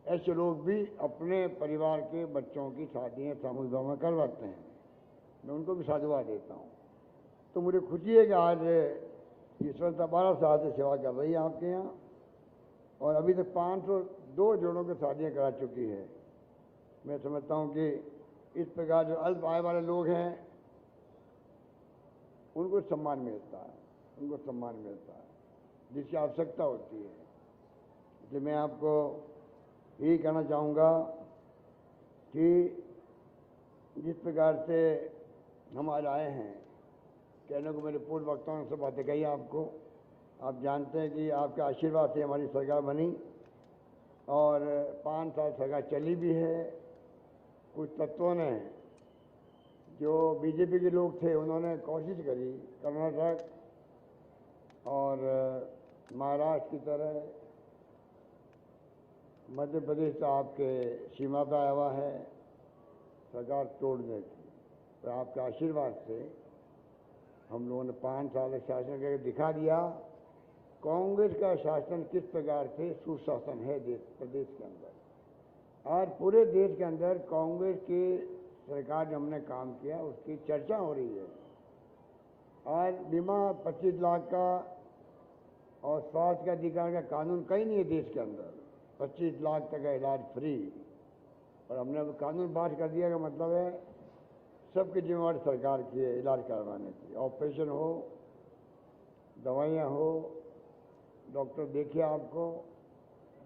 ऐसे लोग भी अपने परिवार के बच्चों की शादियाँ सामूहिक विवाह में करवाते हैं। मैं उनको भी साधुवाद देता हूँ। तो मुझे खुशी है कि आज ये संस्था 12 साल से सेवा कर रही है आपके यहाँ, और अभी तक 502 जोड़ों की शादियाँ करा चुकी है। मैं समझता हूँ कि इस प्रकार जो अल्प आय वाले लोग हैं उनको सम्मान मिलता है, उनको सम्मान मिलता है जिसकी आवश्यकता होती है। इसलिए मैं आपको यही कहना चाहूँगा कि जिस प्रकार से हम आज आए हैं, कहने को मेरे पूर्व वक्ताओं ने सब बातें कही आपको। आप जानते हैं कि आपके आशीर्वाद से हमारी सरकार बनी और 5 साल सरकार चली भी है। कुछ तत्वों ने, जो बीजेपी के लोग थे, उन्होंने कोशिश करी कर्नाटक और महाराष्ट्र की तरह, मध्य प्रदेश तो आपके सीमा पर आया हुआ है, सरकार तोड़ने की। तो आपके आशीर्वाद से हम लोगों ने 5 साल शासन करके दिखा दिया कांग्रेस का शासन किस प्रकार से सुशासन है देश प्रदेश के अंदर। आज पूरे देश के अंदर कांग्रेस की सरकार जो हमने काम किया उसकी चर्चा हो रही है। आज बीमा 25 लाख का और स्वास्थ्य का अधिकार का कानून कहीं नहीं है देश के अंदर। 25 लाख तक का इलाज फ्री, और हमने अब कानून पास कर दिया का मतलब है सबकी जिम्मेवारी सरकार की है इलाज करवाने की। ऑपरेशन हो, दवाइयाँ हो, डॉक्टर देखिए आपको,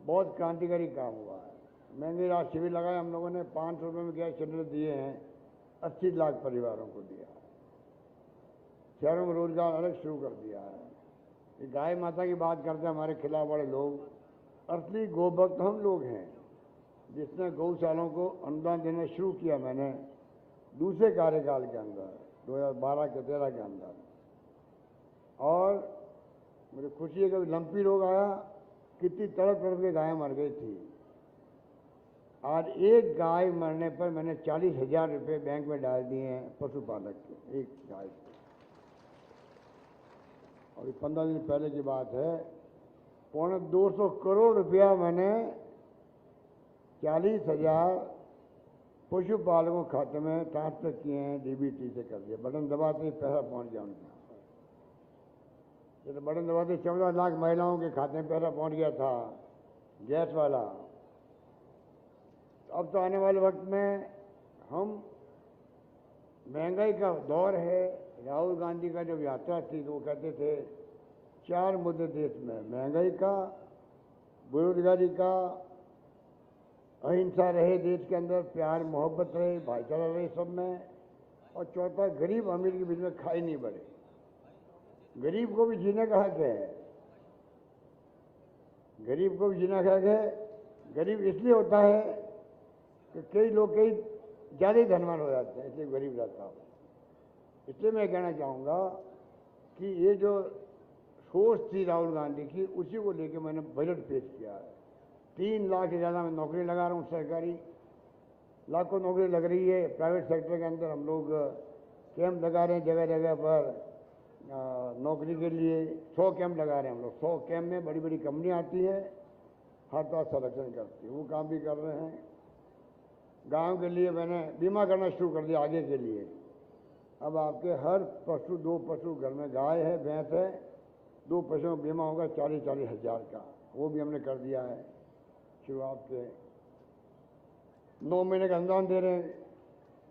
बहुत क्रांतिकारी काम हुआ है। महंगी रात शिविर लगाए हम लोगों ने, 500 रुपये में गैस सिलेंडर दिए हैं, 80 लाख परिवारों को दिया। शहरों में रोजगार अलग शुरू कर दिया है। ये गाय माता की बात करते हैं हमारे खिलाफ वाले लोग, असली गोभक्त हम लोग हैं जिसने गौशालों को अनुदान देना शुरू किया मैंने दूसरे कार्यकाल के अंदर 2012 के 13 के अंदर। और मुझे खुशी है कि लंपी रोग आया, कितनी तड़प तड़प के गायें मर गई थी। आज एक गाय मरने पर मैंने 40,000 रुपये बैंक में डाल दिए हैं पशुपालक के, एक गाय के। और 15 दिन पहले की बात है, 250 करोड़ रुपया मैंने 40,000 पशुपालकों के खाते में ट्रांसफर किए हैं, डीबीटी से कर दिया। बटन दबाते ही पैसा पहुंच गया उनके यहाँ पर। तो बटन दबाते 14 लाख महिलाओं के खाते में पैसा पहुंच गया था गैस वाला। अब तो आने वाले वक्त में हम महंगाई का दौर है। राहुल गांधी का जब यात्रा थी तो वो कहते थे 4 मुद्दे देश में, महंगाई का, बेरोजगारी का, अहिंसा रहे देश के अंदर, प्यार मोहब्बत रहे, भाईचारा रहे सब में, और चौथा गरीब अमीर के बीच में खाई नहीं बढ़े। गरीब को भी जीने का हक है, गरीब को भी जीने का हक है। गरीब इसलिए होता है कि कई लोग कई ज़्यादा ही धनवान हो जाते हैं, इसलिए गरीब रहता हूँ। इसलिए मैं कहना चाहूँगा कि ये जो सोच थी राहुल गांधी की, उसी को लेकर मैंने बजट पेश किया है। 3 लाख से ज़्यादा मैं नौकरी लगा रहा हूँ, सरकारी लाखों नौकरी लग रही है। प्राइवेट सेक्टर के अंदर हम लोग कैंप लगा रहे हैं जगह जगह पर नौकरी के लिए। 100 कैंप लगा रहे हैं हम लोग। 100 कैंप में बड़ी बड़ी कंपनियाँ आती हैं, हर तरह सिलेक्शन करती है, वो काम भी कर रहे हैं। गांव के लिए मैंने बीमा करना शुरू कर दिया आगे के लिए। अब आपके हर पशु, 2 पशु घर में, गाय है, भैंस है, 2 पशुओं का बीमा होगा 40-40 हज़ार का, वो भी हमने कर दिया है शुरुआत से। 9 महीने का अनुदान दे रहे हैं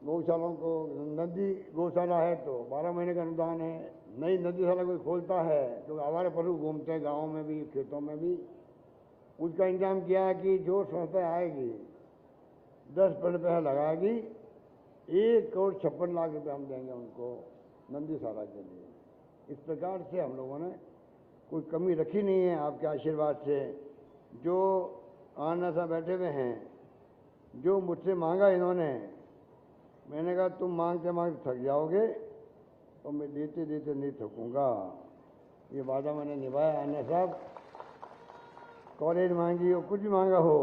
गौशालाओं को। नदी गौशाला है तो 12 महीने का अनुदान है। नई नदीशाला कोई खोलता है तो आवारा पशु घूमते हैं गाँव में भी, खेतों में भी, उसका इंतजाम किया है कि जो संस्था आएगी 10% पैसा लगाएगी, 1,56,00,000 रुपये हम देंगे उनको नंदीशाला के लिए। इस प्रकार से हम लोगों ने कोई कमी रखी नहीं है आपके आशीर्वाद से। जो आना सा बैठे हुए हैं, जो मुझसे मांगा इन्होंने, मैंने कहा तुम मांगते मांगते थक जाओगे और मैं देते देते नहीं थकूंगा। ये वादा मैंने निभाया। आना साहब, कॉलेज मांगी हो, कुछ भी मांगा हो,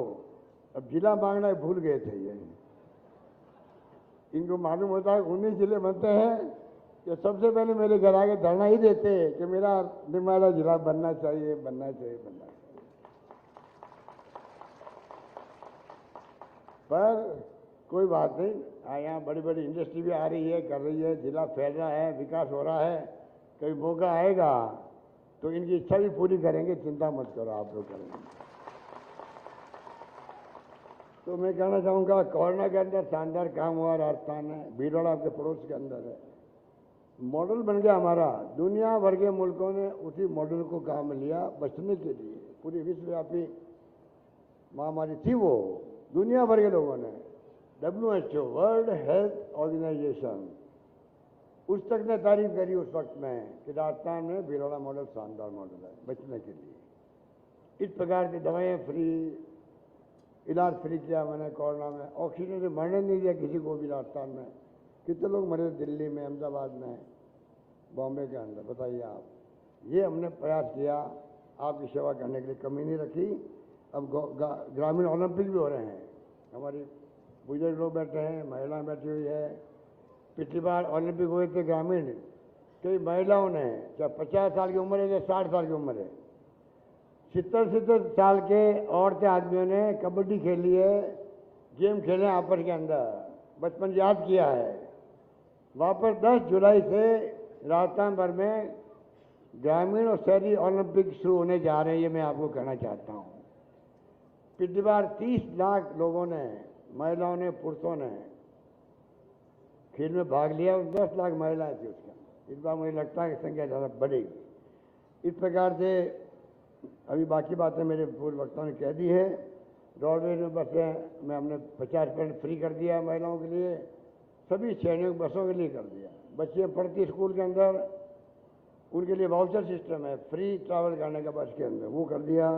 अब जिला मांगना भूल गए थे ये। इनको मालूम होता है 19 जिले बनते हैं कि सबसे पहले मेरे घर आके धरना ही देते कि मेरा निमाड़ा जिला बनना चाहिए, बनना चाहिए, बनना चाहिए। पर कोई बात नहीं, यहाँ बड़ी बड़ी इंडस्ट्री भी आ रही है, कर रही है, जिला फैल रहा है, विकास हो रहा है। कभी मौका आएगा तो इनकी इच्छा भी पूरी करेंगे, चिंता मत करो, आप लोग करेंगे। तो मैं कहना चाहूँगा कोरोना के अंदर शानदार काम हुआ राजस्थान में। भीलवाड़ा आपके पड़ोस के अंदर है, मॉडल बन गया हमारा। दुनिया भर के मुल्कों ने उसी मॉडल को काम में लिया बचने के लिए। पूरी विश्वव्यापी महामारी थी वो, दुनिया भर के लोगों ने, WHO वर्ल्ड हेल्थ ऑर्गेनाइजेशन, उस तक ने तारीफ करी उस वक्त में कि राजस्थान में भीलवाड़ा मॉडल शानदार मॉडल है बचने के लिए। इस प्रकार की दवाएं फ्री, इलाज फ्री किया मैंने कोरोना में। ऑक्सीजन से मरने नहीं दिया किसी को भी राजस्थान में। कितने लोग मरे दिल्ली में, अहमदाबाद में, बॉम्बे के अंदर, बताइए आप। ये हमने प्रयास किया आपकी सेवा करने के लिए, कमी नहीं रखी। अब ग्रामीण ओलंपिक भी हो रहे हैं, हमारी बुजुर्ग लोग बैठे हैं, महिलाएं बैठी हुई है। पिछली बार ओलंपिक हुए थे ग्रामीण, कई महिलाओं ने, चाहे 50 साल की उम्र है या 60 साल की उम्र है, 70 साल के औरतें आदमियों ने कबड्डी खेली है, गेम खेले आपस के अंदर, बचपन याद किया है। वापस 10 जुलाई से राजस्थान भर में ग्रामीण और शहरी ओलंपिक शुरू होने जा रहे हैं, ये मैं आपको कहना चाहता हूँ। पिछली बार 30 लाख लोगों ने, महिलाओं ने, पुरुषों ने खेल में भाग लिया और 10 लाख महिलाएं थी उसके अंदर। इस बार मुझे लगता है कि संख्या ज़्यादा बढ़ेगी। इस प्रकार से अभी बाकी बातें मेरे पूर्व वक्ताओं ने कह दी है। रोडवेज में बसें में हमने 50% फ्री कर दिया महिलाओं के लिए, सभी श्रेणियों की बसों के लिए कर दिया। बच्चियाँ पढ़ती स्कूल के अंदर, उनके लिए वाउचर सिस्टम है, फ्री ट्रैवल करने का बस के अंदर, वो कर दिया।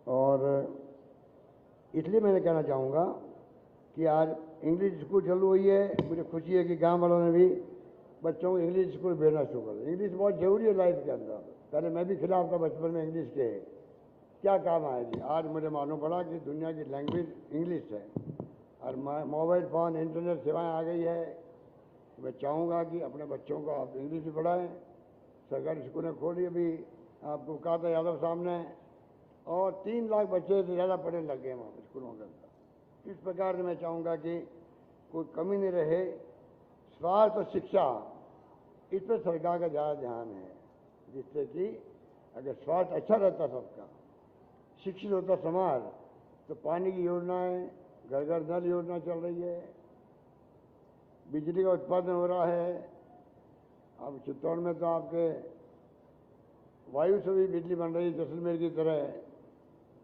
और इसलिए मैंने कहना चाहूँगा कि आज इंग्लिश स्कूल चालू हुई है। मुझे खुशी है कि गांव वालों ने भी बच्चों को इंग्लिश स्कूल भेजना शुरू कर दिया। इंग्लिश बहुत ज़रूरी है लाइफ के अंदर। पहले मैं भी खिलाफ था बचपन में इंग्लिश के, क्या काम आएगी। आज मुझे मालूम पड़ा कि दुनिया की लैंग्वेज इंग्लिश है और मोबाइल फ़ोन, इंटरनेट सेवाएँ आ गई है। मैं चाहूँगा कि अपने बच्चों को आप इंग्लिश में पढ़ाएँ। सरकारी स्कूलें खोली, अभी आपको कहा था यादव साहब ने, और 3 लाख बच्चे से ज़्यादा पढ़ने लग गए वहाँ स्कूलों के अंदर। इस प्रकार से मैं चाहूँगा कि कोई कमी नहीं रहे। स्वास्थ्य और शिक्षा, इस पर सरकार का ज़्यादा ध्यान है, जिससे कि अगर स्वास्थ्य अच्छा रहता सबका, शिक्षित होता समाज, तो पानी की योजनाएं, घर घर नल योजना चल रही है, बिजली का उत्पादन हो रहा है। अब चित्तौड़ में तो आपके वायु से भी बिजली बन रही है, जैसलमेर की तरह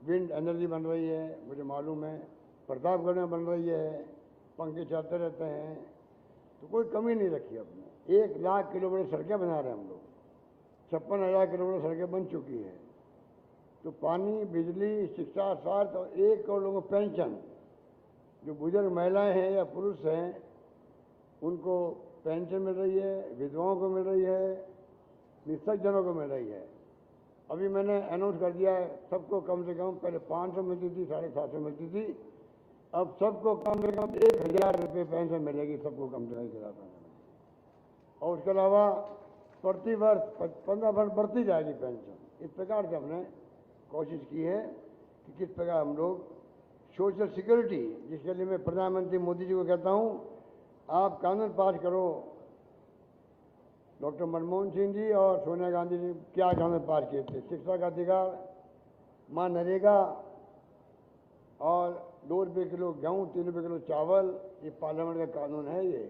विंड एनर्जी बन रही है, मुझे मालूम है। प्रतापगढ़ में बन रही है, पंखे चलते रहते हैं, तो कोई कमी नहीं रखी अपने। 1 लाख किलोमीटर सड़कें बना रहे हैं हम लोग, 56,000 किलोमीटर सड़कें बन चुकी है। तो पानी, बिजली, शिक्षा, स्वास्थ्य और 1 करोड़ लोगों को पेंशन, जो बुजुर्ग महिलाएं हैं या पुरुष हैं उनको पेंशन मिल रही है, विधवाओं को मिल रही है, निःशक्तजनों को मिल रही है। अभी मैंने अनाउंस कर दिया है सबको कम से कम, पहले 500 मिलती थी, 750 मिलती थी, अब सबको कम से कम 1,000 रुपये पेंशन मिलेगी, सबको कम से कम 1,000 पेंशन। और उसके अलावा प्रति वर्ष 15 वर्ष बढ़ती जाएगी पेंशन। इस प्रकार से हमने कोशिश की है कि किस प्रकार हम लोग सोशल सिक्योरिटी, जिसके लिए मैं प्रधानमंत्री मोदी जी को कहता हूँ, आप कानून पास करो। डॉक्टर मनमोहन सिंह जी और सोनिया गांधी जी क्या कानून पास किए थे, शिक्षा का अधिकार, मां नरेगा और 2 रुपये किलो गेहूँ, 3 रुपये किलो चावल, ये पार्लियामेंट का कानून है ये।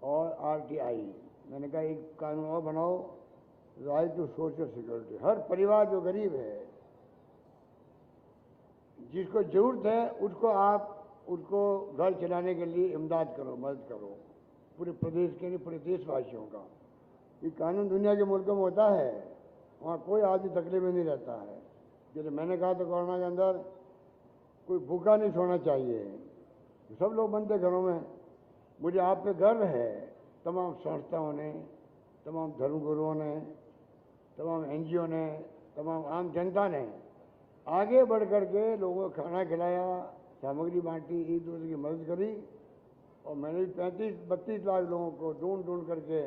और RTI, मैंने कहा एक कानून और बनाओ, राइट टू सोशल सिक्योरिटी। हर परिवार जो गरीब है, जिसको जरूरत है, उसको घर चलाने के लिए इमदाद करो, मदद करो। पूरे प्रदेश के लिए, पूरे देशवासियों का ये कानून दुनिया के मुल्कों में होता है, वहाँ कोई आदमी तकलीफ में नहीं रहता है। जैसे मैंने कहा था कोरोना के अंदर कोई भूखा नहीं सोना चाहिए, सब लोग बनते घरों में। मुझे आप पे गर्व है, तमाम संस्थाओं ने, तमाम धर्मगुरुओं ने, तमाम NGO ने, तमाम आम जनता ने आगे बढ़ कर के लोगों को खाना खिलाया, सामग्री बांटी, एक दूसरे की मदद करी। और मैंने भी 35-32 लाख लोगों को ढूंढ करके,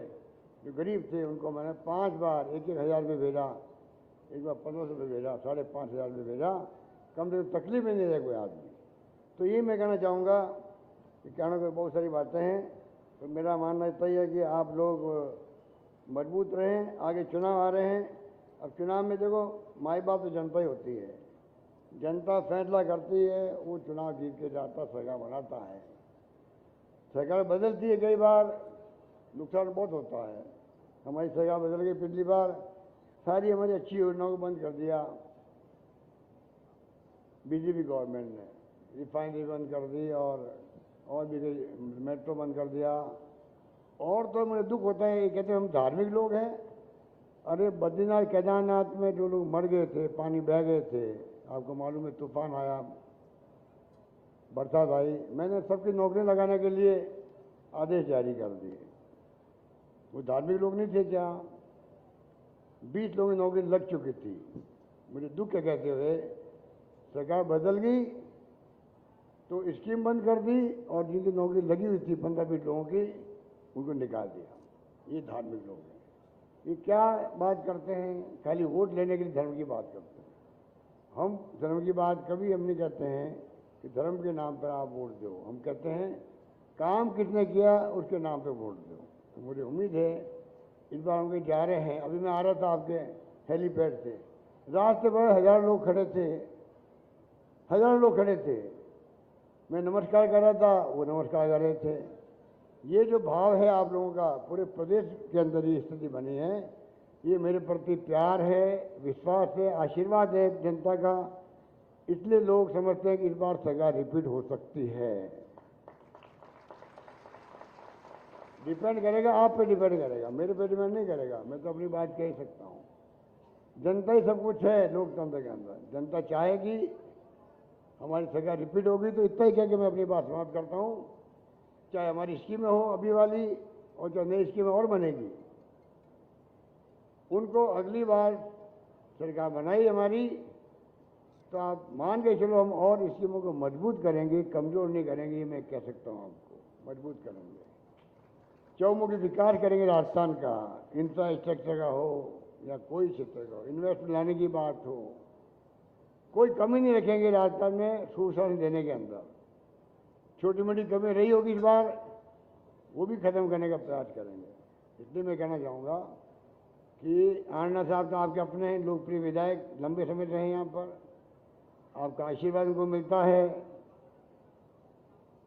जो गरीब थे उनको मैंने 5 बार 1,000 रुपये भेजा, एक बार 1,500 रुपये भेजा, 5,500 रुपये भेजा, कम से कम तकलीफ में नहीं रहे कोई आदमी। तो ये मैं कहना चाहूँगा कि कहने को बहुत सारी बातें हैं, तो मेरा मानना इतना ही है कि आप लोग मजबूत रहें। आगे चुनाव आ रहे हैं, अब चुनाव में देखो माई बाप तो जनता ही होती है, जनता फैसला करती है, वो चुनाव जीत के जाता, सरकार बनाता है। सरकार बदलती है, कई बार नुकसान बहुत होता है। हमारी सरकार बदल गई पिछली बार, सारी हमारी अच्छी योजनाओं को बंद कर दिया बीजेपी गवर्नमेंट ने, रिफाइनरी बंद कर दी और भी मेट्रो बंद कर दिया। और तो मुझे दुख होता है, ये कहते हैं हम धार्मिक लोग हैं। अरे बद्रीनाथ केदारनाथ में जो लोग मर गए थे, पानी बह गए थे, आपको मालूम है, तूफान आया, बरसात आई, मैंने सबकी नौकरी लगाने के लिए आदेश जारी कर दिए। वो धार्मिक लोग नहीं थे क्या? 20 लोगों की नौकरी लग चुकी थी। मुझे दुख है कहते हुए, सरकार बदल गई तो स्कीम बंद कर दी, और जिनकी नौकरी लगी हुई थी 15-20 लोगों की, उनको निकाल दिया। ये धार्मिक लोग हैं। ये क्या बात करते हैं, खाली वोट लेने के लिए धर्म की बात करते हैं। हम धर्म की बात कभी हम नहीं कहते हैं कि धर्म के नाम पर आप वोट दो, हम कहते हैं काम किसने किया उसके नाम पर वोट दो। तो मुझे उम्मीद है इस बार हम कहीं जा रहे हैं। अभी मैं आ रहा था आपके हेलीपैड से, रास्ते पर 1000 लोग खड़े थे, 1000 लोग खड़े थे। मैं नमस्कार कर रहा था, वो नमस्कार कर रहे थे। ये जो भाव है आप लोगों का, पूरे प्रदेश के अंदर ये स्थिति बनी है, ये मेरे प्रति प्यार है, विश्वास है, आशीर्वाद है जनता का। इसलिए लोग समझते हैं कि इस बार सरकार रिपीट हो सकती है। डिपेंड करेगा, आप पे डिपेंड करेगा, मेरे पे डिपेंड नहीं करेगा। मैं तो अपनी बात कह ही सकता हूँ। जनता ही सब कुछ है लोकतंत्र के अंदर। जनता चाहेगी हमारी सरकार रिपीट होगी, तो इतना ही कह के मैं अपनी बात समाप्त करता हूँ। चाहे हमारी स्कीमें हो अभी वाली, और चाहे नई स्कीमें और बनेगी, उनको अगली बार सरकार बनाई हमारी, तो आप मान के चलो हम और स्कीमों को मजबूत करेंगे, कमजोर नहीं करेंगे। ये मैं कह सकता हूँ आपको, मजबूत करेंगे, चौमुखी विकास करेंगे राजस्थान का, इंफ्रास्ट्रक्चर का हो या कोई क्षेत्र का हो, इन्वेस्टमेंट लाने की बात हो, कोई कमी नहीं रखेंगे राजस्थान में सुशासन देने के अंदर। छोटी मोटी कमी रही होगी इस बार, वो भी खत्म करने का प्रयास करेंगे। इसलिए मैं कहना चाहूँगा कि आनंद साहब तो आपके अपने हैं, लोकप्रिय विधायक, लंबे समय रहे यहाँ पर, आपका आशीर्वाद उनको मिलता है।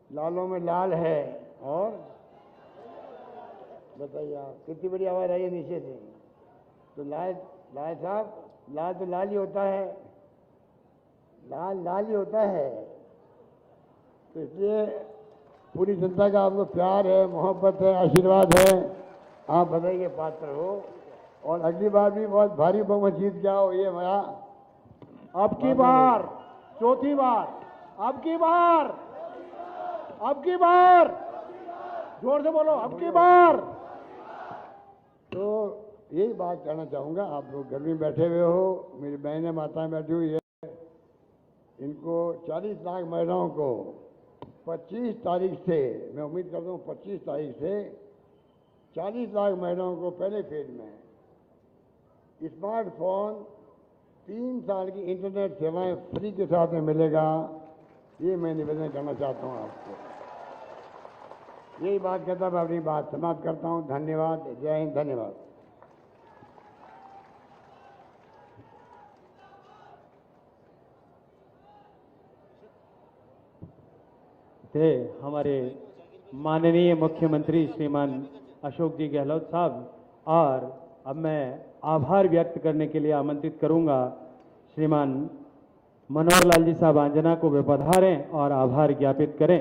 लालों में लाल है, और बताइए आप, कितनी बड़ी आवाज़ आई है नीचे से। तो लाल लाल साहब, लाल तो लाल ही होता है, लाल लाल ही होता है। तो इसलिए पूरी जनता का आपको प्यार है, मोहब्बत है, आशीर्वाद है। आप बधाई के पात्र हो और अगली बार भी बहुत भारी बहुमत जीत के आओ, ये मेरा अब की बार, चौथी बार, अब की बार, अब की बार, जोर से बोलो, अब की बार। तो यही बात कहना चाहूँगा। आप लोग घर में बैठे हुए हो, मेरी बहनें माताएं बैठी हुई है, इनको 40 लाख महिलाओं को 25 तारीख से, मैं उम्मीद करता हूँ 25 तारीख से 40 लाख महिलाओं को पहले फेज में स्मार्टफोन, 3 साल की इंटरनेट सेवाएं फ्री के साथ में मिलेगा। ये मैं निवेदन करना चाहता हूँ आपको। यही बात कहता मैं अपनी बात समाप्त करता हूँ। धन्यवाद। जय हिंद। धन्यवाद। थे हमारे माननीय मुख्यमंत्री श्रीमान अशोक जी गहलोत साहब। और अब मैं आभार व्यक्त करने के लिए आमंत्रित करूंगा श्रीमान मनोहर लाल जी साहब आंजना को वे पधारें और आभार ज्ञापित करें।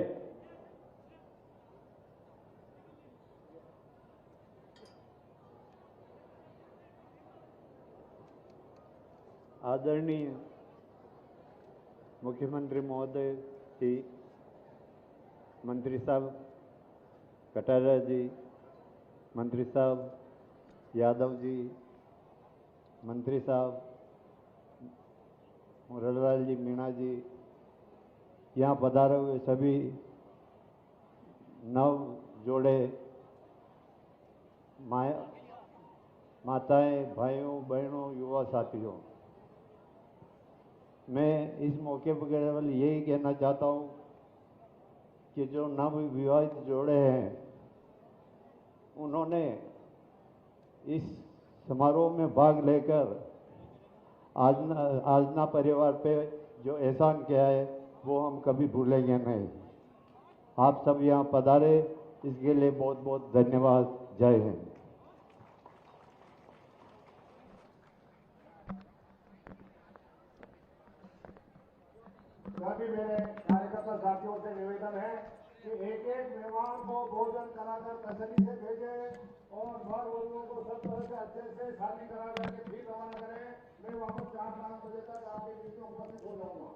आदरणीय मुख्यमंत्री महोदय जी, मंत्री साहब कटारिया जी, मंत्री साहब यादव जी, मंत्री साहब मुरलीलाल जी मीणा जी, यहाँ पधारे हुए सभी नव जोड़े माताएं, भाइयों, बहनों, युवा साथियों, मैं इस मौके पर केवल यही कहना चाहता हूँ कि जो नव विवाहित जोड़े हैं, उन्होंने इस समारोह में भाग लेकर आजना परिवार पे जो एहसान किया है वो हम कभी भूलेंगे नहीं। आप सब यहाँ पधारे, इसके लिए बहुत बहुत धन्यवाद। जय हिंद। सभी मेरे कार्यकर्ता साथियों से निवेदन है कि एक एक मेहमान को भोजन कराकर तसल्ली से भेजें और वर वधुओं को सब तरह से अच्छे से शादी करा करके फिर रवाना करें। मैं वापस 4-5 बजे तक आपके बीच में उपस्थित हो जाऊंगा।